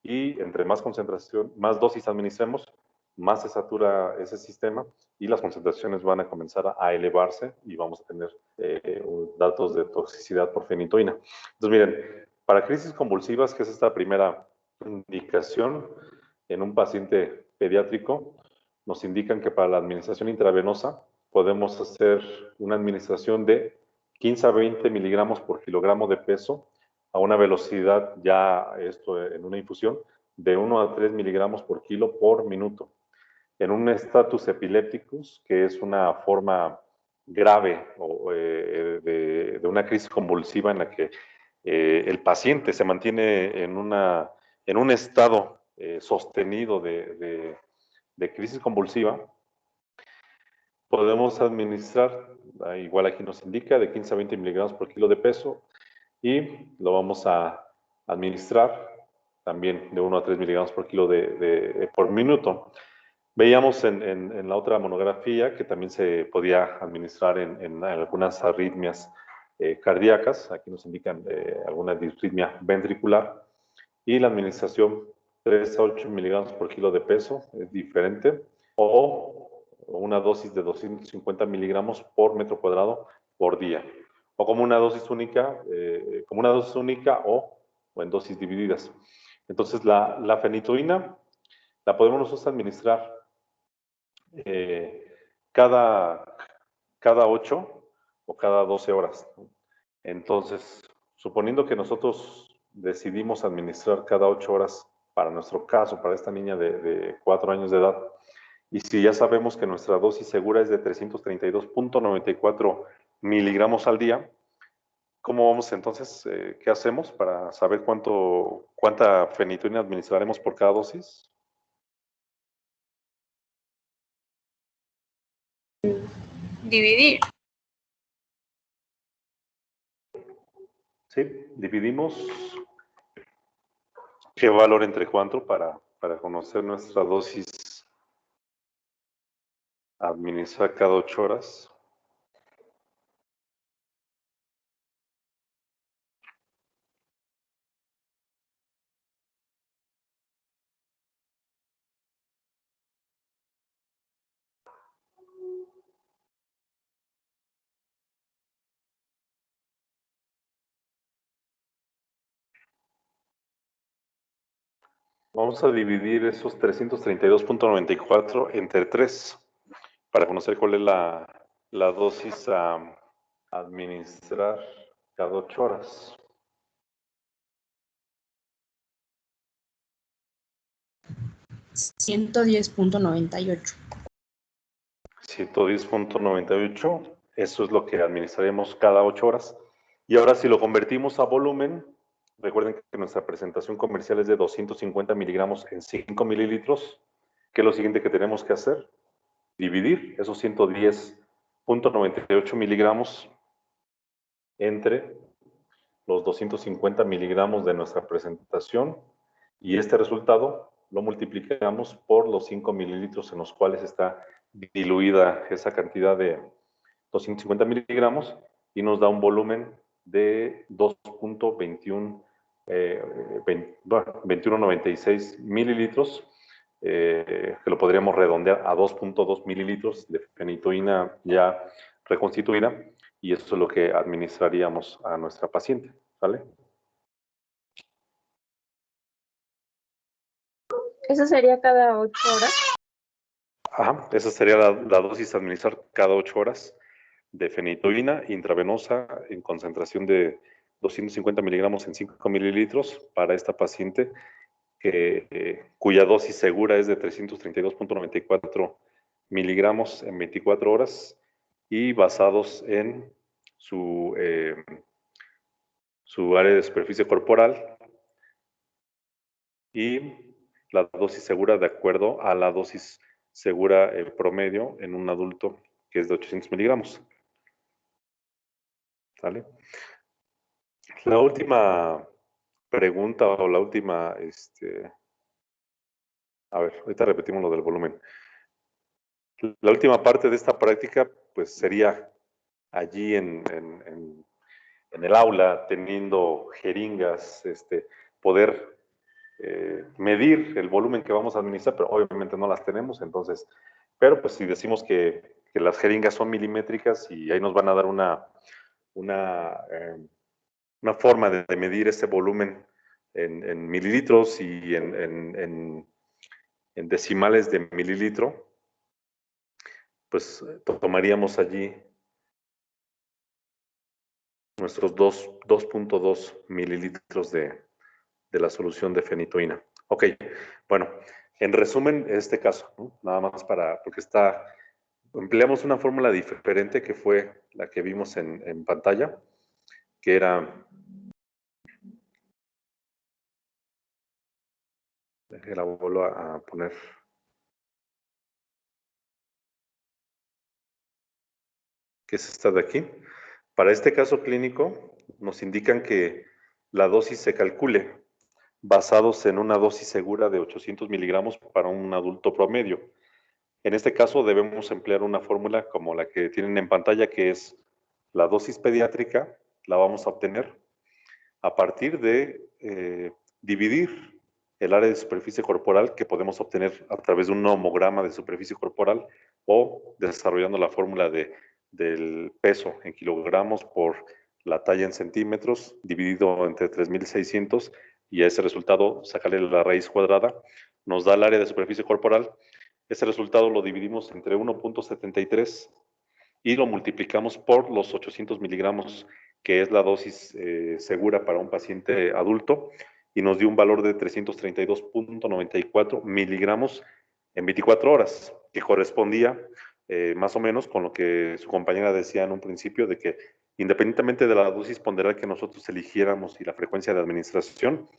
y entre más concentración, más dosis administremos, más se satura ese sistema y las concentraciones van a comenzar a elevarse y vamos a tener datos de toxicidad por fenitoína. Entonces, miren, para crisis convulsivas, que es esta primera indicación en un paciente pediátrico, nos indican que para la administración intravenosa podemos hacer una administración de 15 a 20 miligramos por kilogramo de peso a una velocidad, ya esto en una infusión, de 1 a 3 miligramos por kilo por minuto. En un status epilepticus, que es una forma grave de una crisis convulsiva en la que el paciente se mantiene en un estado sostenido de crisis convulsiva, podemos administrar, igual aquí nos indica, de 15 a 20 miligramos por kilo de peso, y lo vamos a administrar también de 1 a 3 miligramos por kilo por minuto. Veíamos en la otra monografía que también se podía administrar en algunas arritmias cardíacas. Aquí nos indican alguna disritmia ventricular, y la administración 3 a 8 miligramos por kilo de peso es diferente, o una dosis de 250 miligramos por metro cuadrado por día, o como una dosis única, o en dosis divididas. Entonces, la fenitoína la podemos nosotros administrar cada 8 o cada 12 horas. Entonces, suponiendo que nosotros decidimos administrar cada 8 horas para nuestro caso, para esta niña de 4 años de edad, y si ya sabemos que nuestra dosis segura es de 332.94 miligramos al día, ¿cómo vamos entonces? ¿Qué hacemos para saber cuánta fenitoína administraremos por cada dosis? Dividir. Sí, dividimos qué valor entre cuánto para conocer nuestra dosis administrar cada 8 horas. Vamos a dividir esos 332.94 entre 3 para conocer cuál es la dosis a administrar cada 8 horas. $110.98. 110.98, eso es lo que administraremos cada 8 horas. Y ahora, si lo convertimos a volumen, recuerden que nuestra presentación comercial es de 250 miligramos en 5 mililitros. ¿Qué es lo siguiente que tenemos que hacer? Dividir esos 110.98 miligramos entre los 250 miligramos de nuestra presentación, y este resultado lo multiplicamos por los 5 mililitros en los cuales está diluida esa cantidad de 250 miligramos, y nos da un volumen de 2196 mililitros, que lo podríamos redondear a 2.2 mililitros de fenitoína ya reconstituida, y eso es lo que administraríamos a nuestra paciente, ¿vale? ¿Eso sería cada 8 horas? Ajá, esa sería la dosis a administrar cada 8 horas de fenitoína intravenosa en concentración de 250 miligramos en 5 mililitros para esta paciente cuya dosis segura es de 332.94 miligramos en 24 horas y basados en su área de superficie corporal y la dosis segura de acuerdo a la dosis segura promedio en un adulto que es de 800 miligramos. ¿Sale? La última pregunta o la última, a ver, ahorita repetimos lo del volumen. La última parte de esta práctica, pues sería allí en el aula, teniendo jeringas, poder medir el volumen que vamos a administrar, pero obviamente no las tenemos, entonces, pero pues si decimos que las jeringas son milimétricas y ahí nos van a dar una forma de medir ese volumen en mililitros y en decimales de mililitro, pues tomaríamos allí nuestros 2.2 mililitros de la solución de fenitoína. Ok, bueno, en resumen, este caso, ¿no? Nada más porque empleamos una fórmula diferente que fue la que vimos en pantalla, que era, la vuelvo a poner, que es esta de aquí. Para este caso clínico, nos indican que la dosis se calcule basados en una dosis segura de 800 miligramos para un adulto promedio. En este caso debemos emplear una fórmula como la que tienen en pantalla, que es la dosis pediátrica, la vamos a obtener a partir de dividir el área de superficie corporal que podemos obtener a través de un homograma de superficie corporal o desarrollando la fórmula del peso en kilogramos por la talla en centímetros dividido entre 3.600 y a ese resultado sacarle la raíz cuadrada, nos da el área de superficie corporal. Ese resultado lo dividimos entre 1.73 y lo multiplicamos por los 800 miligramos, que es la dosis segura para un paciente adulto, y nos dio un valor de 332.94 miligramos en 24 horas, que correspondía más o menos con lo que su compañera decía en un principio, de que independientemente de la dosis ponderal que nosotros eligiéramos y la frecuencia de administración,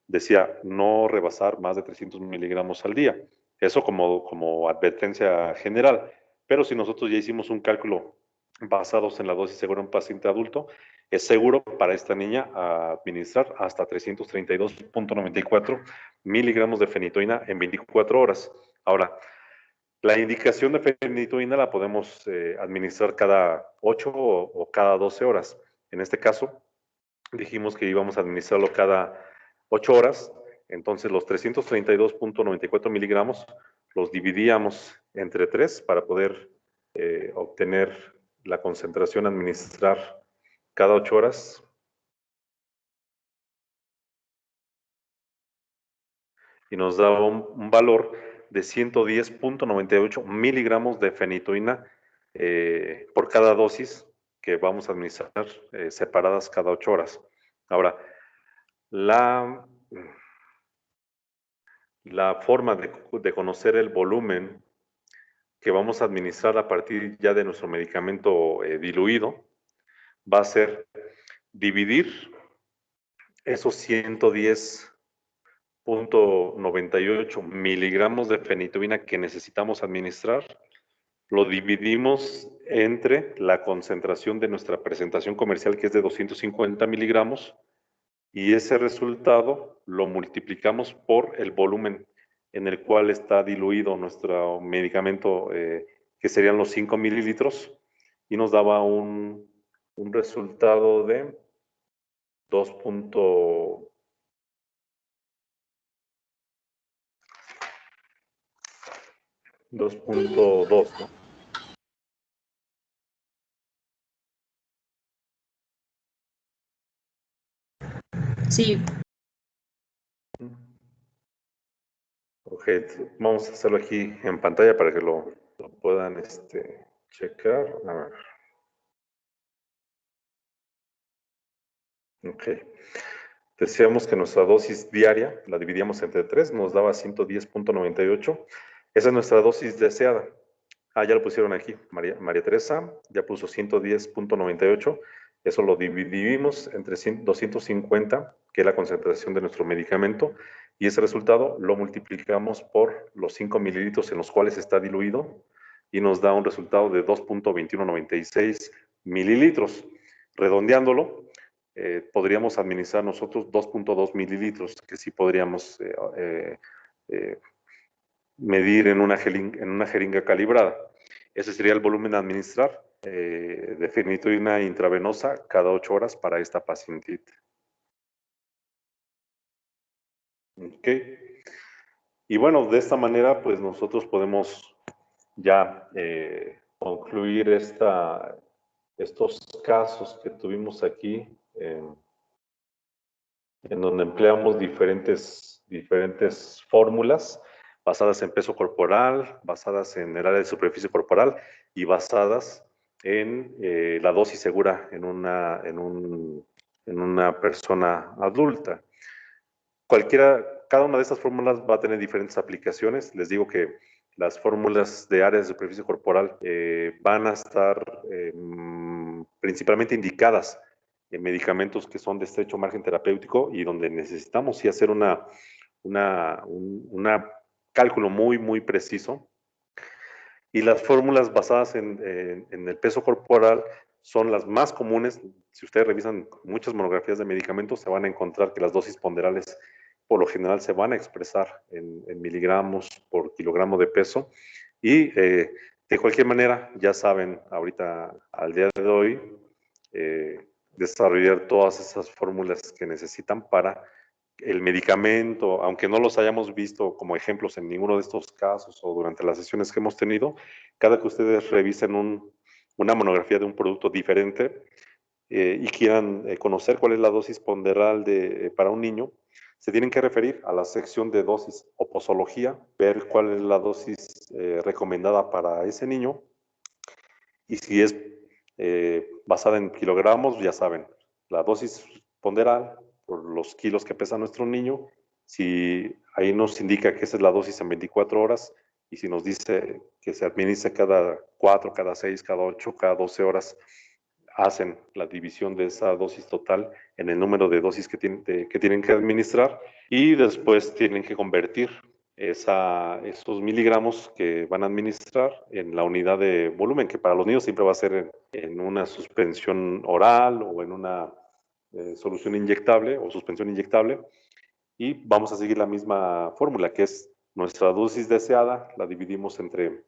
decía no rebasar más de 300 miligramos al día. Eso como advertencia general. Pero si nosotros ya hicimos un cálculo basados en la dosis segura en un paciente adulto, es seguro para esta niña administrar hasta 332.94 miligramos de fenitoína en 24 horas. Ahora, la indicación de fenitoína la podemos administrar cada 8 o cada 12 horas. En este caso, dijimos que íbamos a administrarlo cada 8 horas, entonces los 332.94 miligramos los dividíamos entre 3 para poder obtener la concentración a administrar cada 8 horas. Y nos daba un valor de 110.98 miligramos de fenitoína por cada dosis que vamos a administrar separadas cada 8 horas. Ahora, la forma de conocer el volumen que vamos a administrar a partir ya de nuestro medicamento diluido va a ser dividir esos 110.98 miligramos de fenitoína que necesitamos administrar, lo dividimos entre la concentración de nuestra presentación comercial, que es de 250 miligramos, y ese resultado lo multiplicamos por el volumen en el cual está diluido nuestro medicamento, que serían los 5 mililitros, y nos daba un resultado de 2.2, ¿no? Sí. Ok, vamos a hacerlo aquí en pantalla para que lo puedan checar. A ver. Ok. Decíamos que nuestra dosis diaria la dividíamos entre 3, nos daba 110.98. Esa es nuestra dosis deseada. Ah, ya lo pusieron aquí. María Teresa ya puso 110.98. Eso lo dividimos entre 250, que es la concentración de nuestro medicamento, y ese resultado lo multiplicamos por los 5 mililitros en los cuales está diluido y nos da un resultado de 2.2196 mililitros. Redondeándolo, podríamos administrar nosotros 2.2 mililitros, que sí podríamos medir en una jeringa calibrada. Ese sería el volumen a administrar de fenitoína intravenosa cada 8 horas para esta pacientita. Ok. Y bueno, de esta manera, pues nosotros podemos ya concluir estos casos que tuvimos aquí, en donde empleamos diferentes fórmulas basadas en peso corporal, basadas en el área de superficie corporal y basadas en la dosis segura en una persona adulta. Cada una de estas fórmulas va a tener diferentes aplicaciones. Les digo que las fórmulas de áreas de superficie corporal van a estar principalmente indicadas en medicamentos que son de estrecho margen terapéutico y donde necesitamos sí hacer un cálculo muy preciso. Y las fórmulas basadas en el peso corporal son las más comunes. Si ustedes revisan muchas monografías de medicamentos, se van a encontrar que las dosis ponderales por lo general se van a expresar en miligramos por kilogramo de peso. Y de cualquier manera, ya saben, ahorita, al día de hoy, desarrollar todas esas fórmulas que necesitan para el medicamento, aunque no los hayamos visto como ejemplos en ninguno de estos casos o durante las sesiones que hemos tenido, cada que ustedes revisen una monografía de un producto diferente y quieran conocer cuál es la dosis ponderal para un niño, se tienen que referir a la sección de dosis o posología, ver cuál es la dosis recomendada para ese niño, y si es basada en kilogramos, ya saben, la dosis ponderal por los kilos que pesa nuestro niño, si ahí nos indica que esa es la dosis en 24 horas, y si nos dice que se administra cada 4, cada 6, cada 8, cada 12 horas, hacen la división de esa dosis total en el número de dosis que tienen que administrar, y después tienen que convertir esos miligramos que van a administrar en la unidad de volumen, que para los niños siempre va a ser en una suspensión oral o en una solución inyectable o suspensión inyectable, y vamos a seguir la misma fórmula, que es nuestra dosis deseada, la dividimos entre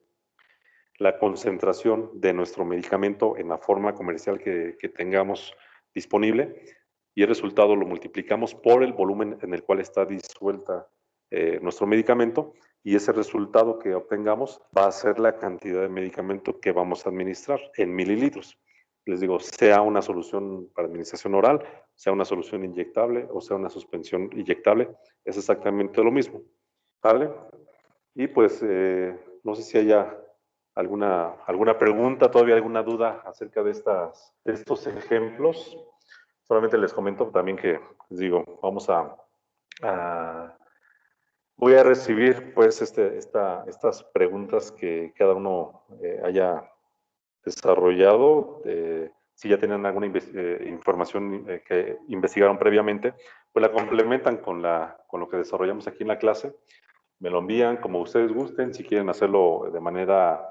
la concentración de nuestro medicamento en la forma comercial que tengamos disponible, y el resultado lo multiplicamos por el volumen en el cual está disuelta nuestro medicamento, y ese resultado que obtengamos va a ser la cantidad de medicamento que vamos a administrar en mililitros. Les digo, sea una solución para administración oral, sea una solución inyectable o sea una suspensión inyectable, es exactamente lo mismo. ¿Vale? Y pues no sé si haya alguna pregunta, todavía alguna duda acerca de estos ejemplos. Solamente les comento también que, les digo, voy a recibir pues estas preguntas que cada uno haya desarrollado. Si ya tienen alguna información que investigaron previamente, pues la complementan con lo que desarrollamos aquí en la clase. Me lo envían como ustedes gusten, si quieren hacerlo de manera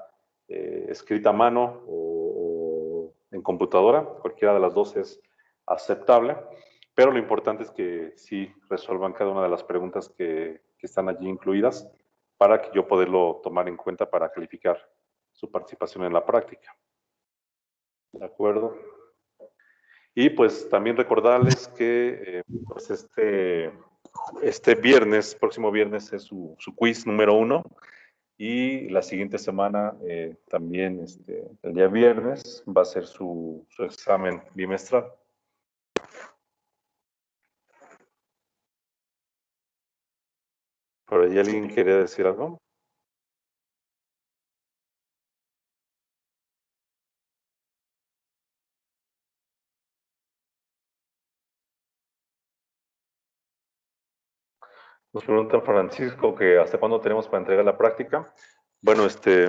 escrita a mano o en computadora, cualquiera de las dos es aceptable, pero lo importante es que sí resuelvan cada una de las preguntas que están allí incluidas para que yo poderlo tomar en cuenta para calificar su participación en la práctica. ¿De acuerdo? Y pues también recordarles que pues próximo viernes es su quiz número 1, y la siguiente semana también el día viernes va a ser su examen bimestral. ¿Por ahí alguien quería decir algo? Nos pregunta Francisco que hasta cuándo tenemos para entregar la práctica. Bueno, pues de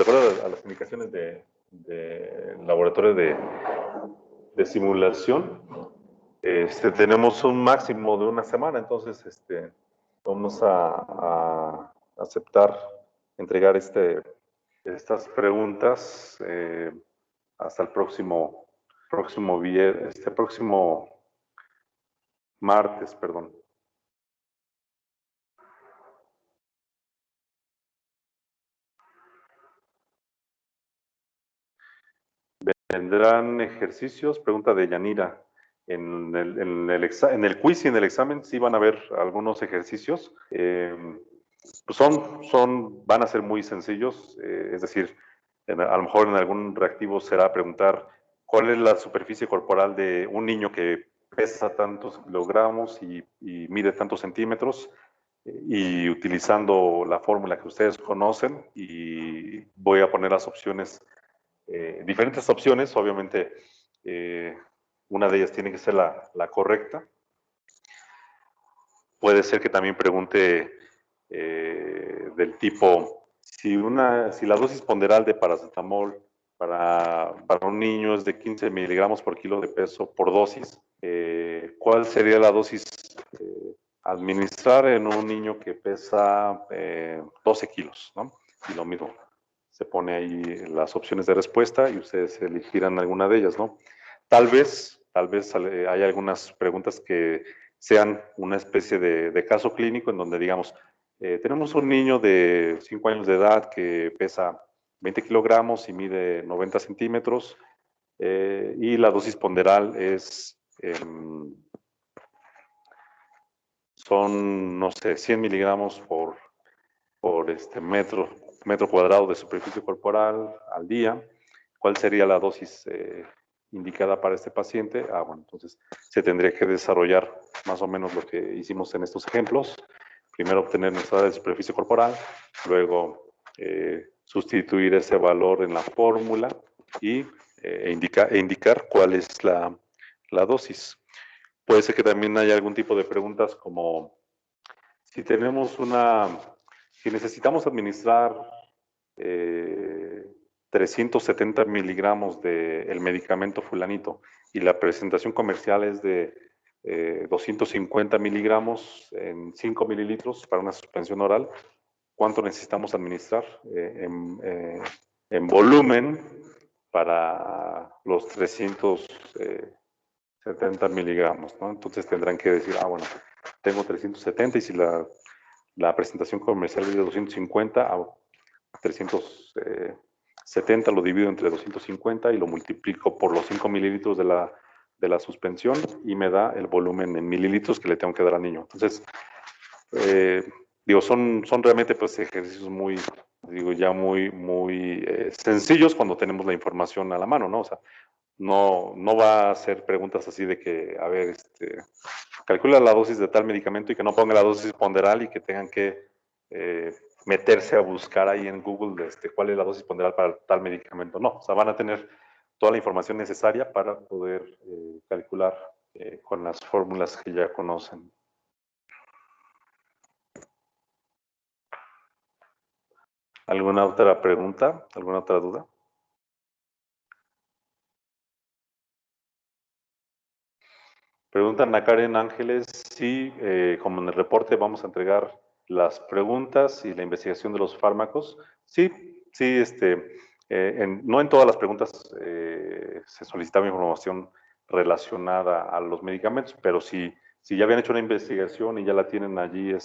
acuerdo a las indicaciones de laboratorio de simulación, tenemos un máximo de una semana, entonces vamos a aceptar entregar estas preguntas hasta el próximo martes, perdón. ¿Vendrán ejercicios? Pregunta de Yanira. En el quiz y en el examen sí van a haber algunos ejercicios. Pues van a ser muy sencillos, es decir, a lo mejor en algún reactivo será preguntar cuál es la superficie corporal de un niño que pesa tantos kilogramos y mide tantos centímetros, y utilizando la fórmula que ustedes conocen, y voy a poner las opciones, diferentes opciones, obviamente una de ellas tiene que ser la correcta. Puede ser que también pregunte del tipo, si la dosis ponderal de paracetamol para un niño es de 15 miligramos por kilo de peso por dosis, ¿cuál sería la dosis administrar en un niño que pesa 12 kilos, ¿no? Y lo mismo, se pone ahí las opciones de respuesta y ustedes elegirán alguna de ellas, ¿no? Tal vez hay algunas preguntas que sean una especie de caso clínico en donde digamos, tenemos un niño de 5 años de edad que pesa 20 kilogramos y mide 90 centímetros, y la dosis ponderal son, no sé, 100 miligramos por metro cuadrado de superficie corporal al día. ¿Cuál sería la dosis indicada para este paciente? Bueno, entonces se tendría que desarrollar más o menos lo que hicimos en estos ejemplos. Primero obtener nuestra de superficie corporal, luego sustituir ese valor en la fórmula y indicar cuál es la dosis. Puede ser que también haya algún tipo de preguntas como si necesitamos administrar 370 miligramos del medicamento fulanito y la presentación comercial es de 250 miligramos en 5 mililitros para una suspensión oral, ¿cuánto necesitamos administrar en volumen para los 370 miligramos, ¿no? Entonces tendrán que decir, bueno, tengo 370 y si la presentación comercial es de 250, 370 lo divido entre 250 y lo multiplico por los 5 mililitros de la suspensión y me da el volumen en mililitros que le tengo que dar al niño. Entonces, son realmente pues ejercicios muy sencillos cuando tenemos la información a la mano, ¿no? O sea, no va a ser preguntas así de que, a ver, calcula la dosis de tal medicamento y que no ponga la dosis ponderal y que tengan que meterse a buscar ahí en Google cuál es la dosis ponderal para tal medicamento. No, o sea, van a tener toda la información necesaria para poder calcular con las fórmulas que ya conocen. ¿Alguna otra pregunta? ¿Alguna otra duda? Preguntan a Karen Ángeles si, como en el reporte, vamos a entregar las preguntas y la investigación de los fármacos. Sí, no en todas las preguntas se solicitaba información relacionada a los medicamentos, pero si ya habían hecho una investigación y ya la tienen allí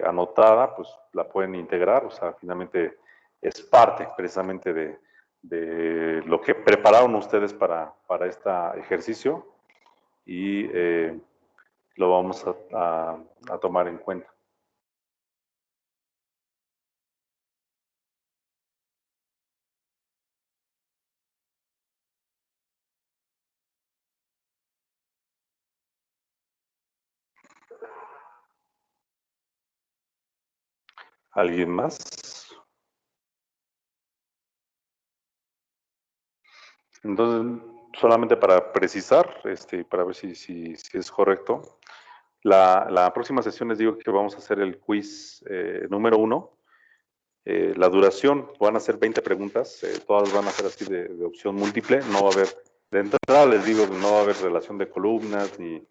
anotada, pues la pueden integrar. O sea, finalmente es parte precisamente de lo que prepararon ustedes para este ejercicio y lo vamos a tomar en cuenta. ¿Alguien más? Entonces, solamente para precisar, para ver si es correcto, la próxima sesión les digo que vamos a hacer el quiz número 1. La duración van a ser 20 preguntas, todas van a ser así de opción múltiple, no va a haber, de entrada les digo, no va a haber relación de columnas ni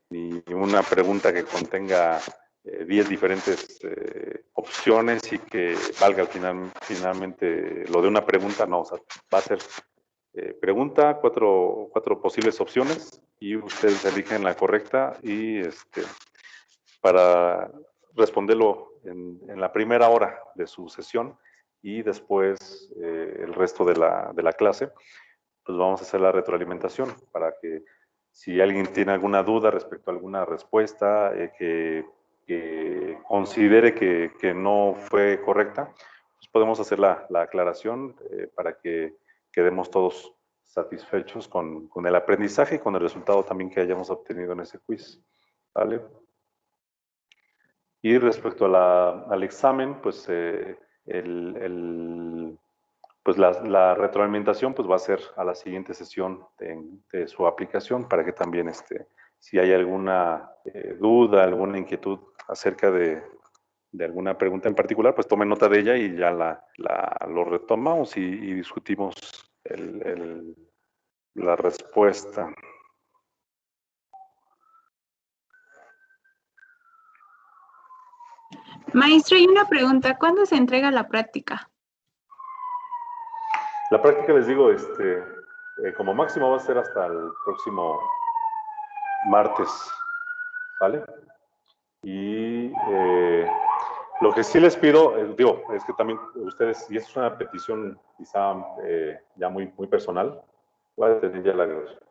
una pregunta que contenga 10 diferentes opciones y que valga finalmente lo de una pregunta, no, o sea, va a ser pregunta, cuatro posibles opciones y ustedes eligen la correcta y para responderlo en la primera hora de su sesión y después el resto de la clase, pues vamos a hacer la retroalimentación para que si alguien tiene alguna duda respecto a alguna respuesta que considere que no fue correcta, pues podemos hacer la aclaración para que quedemos todos satisfechos con el aprendizaje y con el resultado también que hayamos obtenido en ese quiz. ¿Vale? Y respecto al examen, pues, pues la retroalimentación pues va a ser a la siguiente sesión de su aplicación para que también si hay alguna duda, alguna inquietud acerca de alguna pregunta en particular, pues tomen nota de ella y ya lo retomamos y discutimos la respuesta. Maestro, hay una pregunta. ¿Cuándo se entrega la práctica? La práctica, les digo, como máximo va a ser hasta el próximo martes, ¿vale? Y lo que sí les pido, es que también ustedes, y esto es una petición quizá ya muy personal, voy a tener ya la grabación.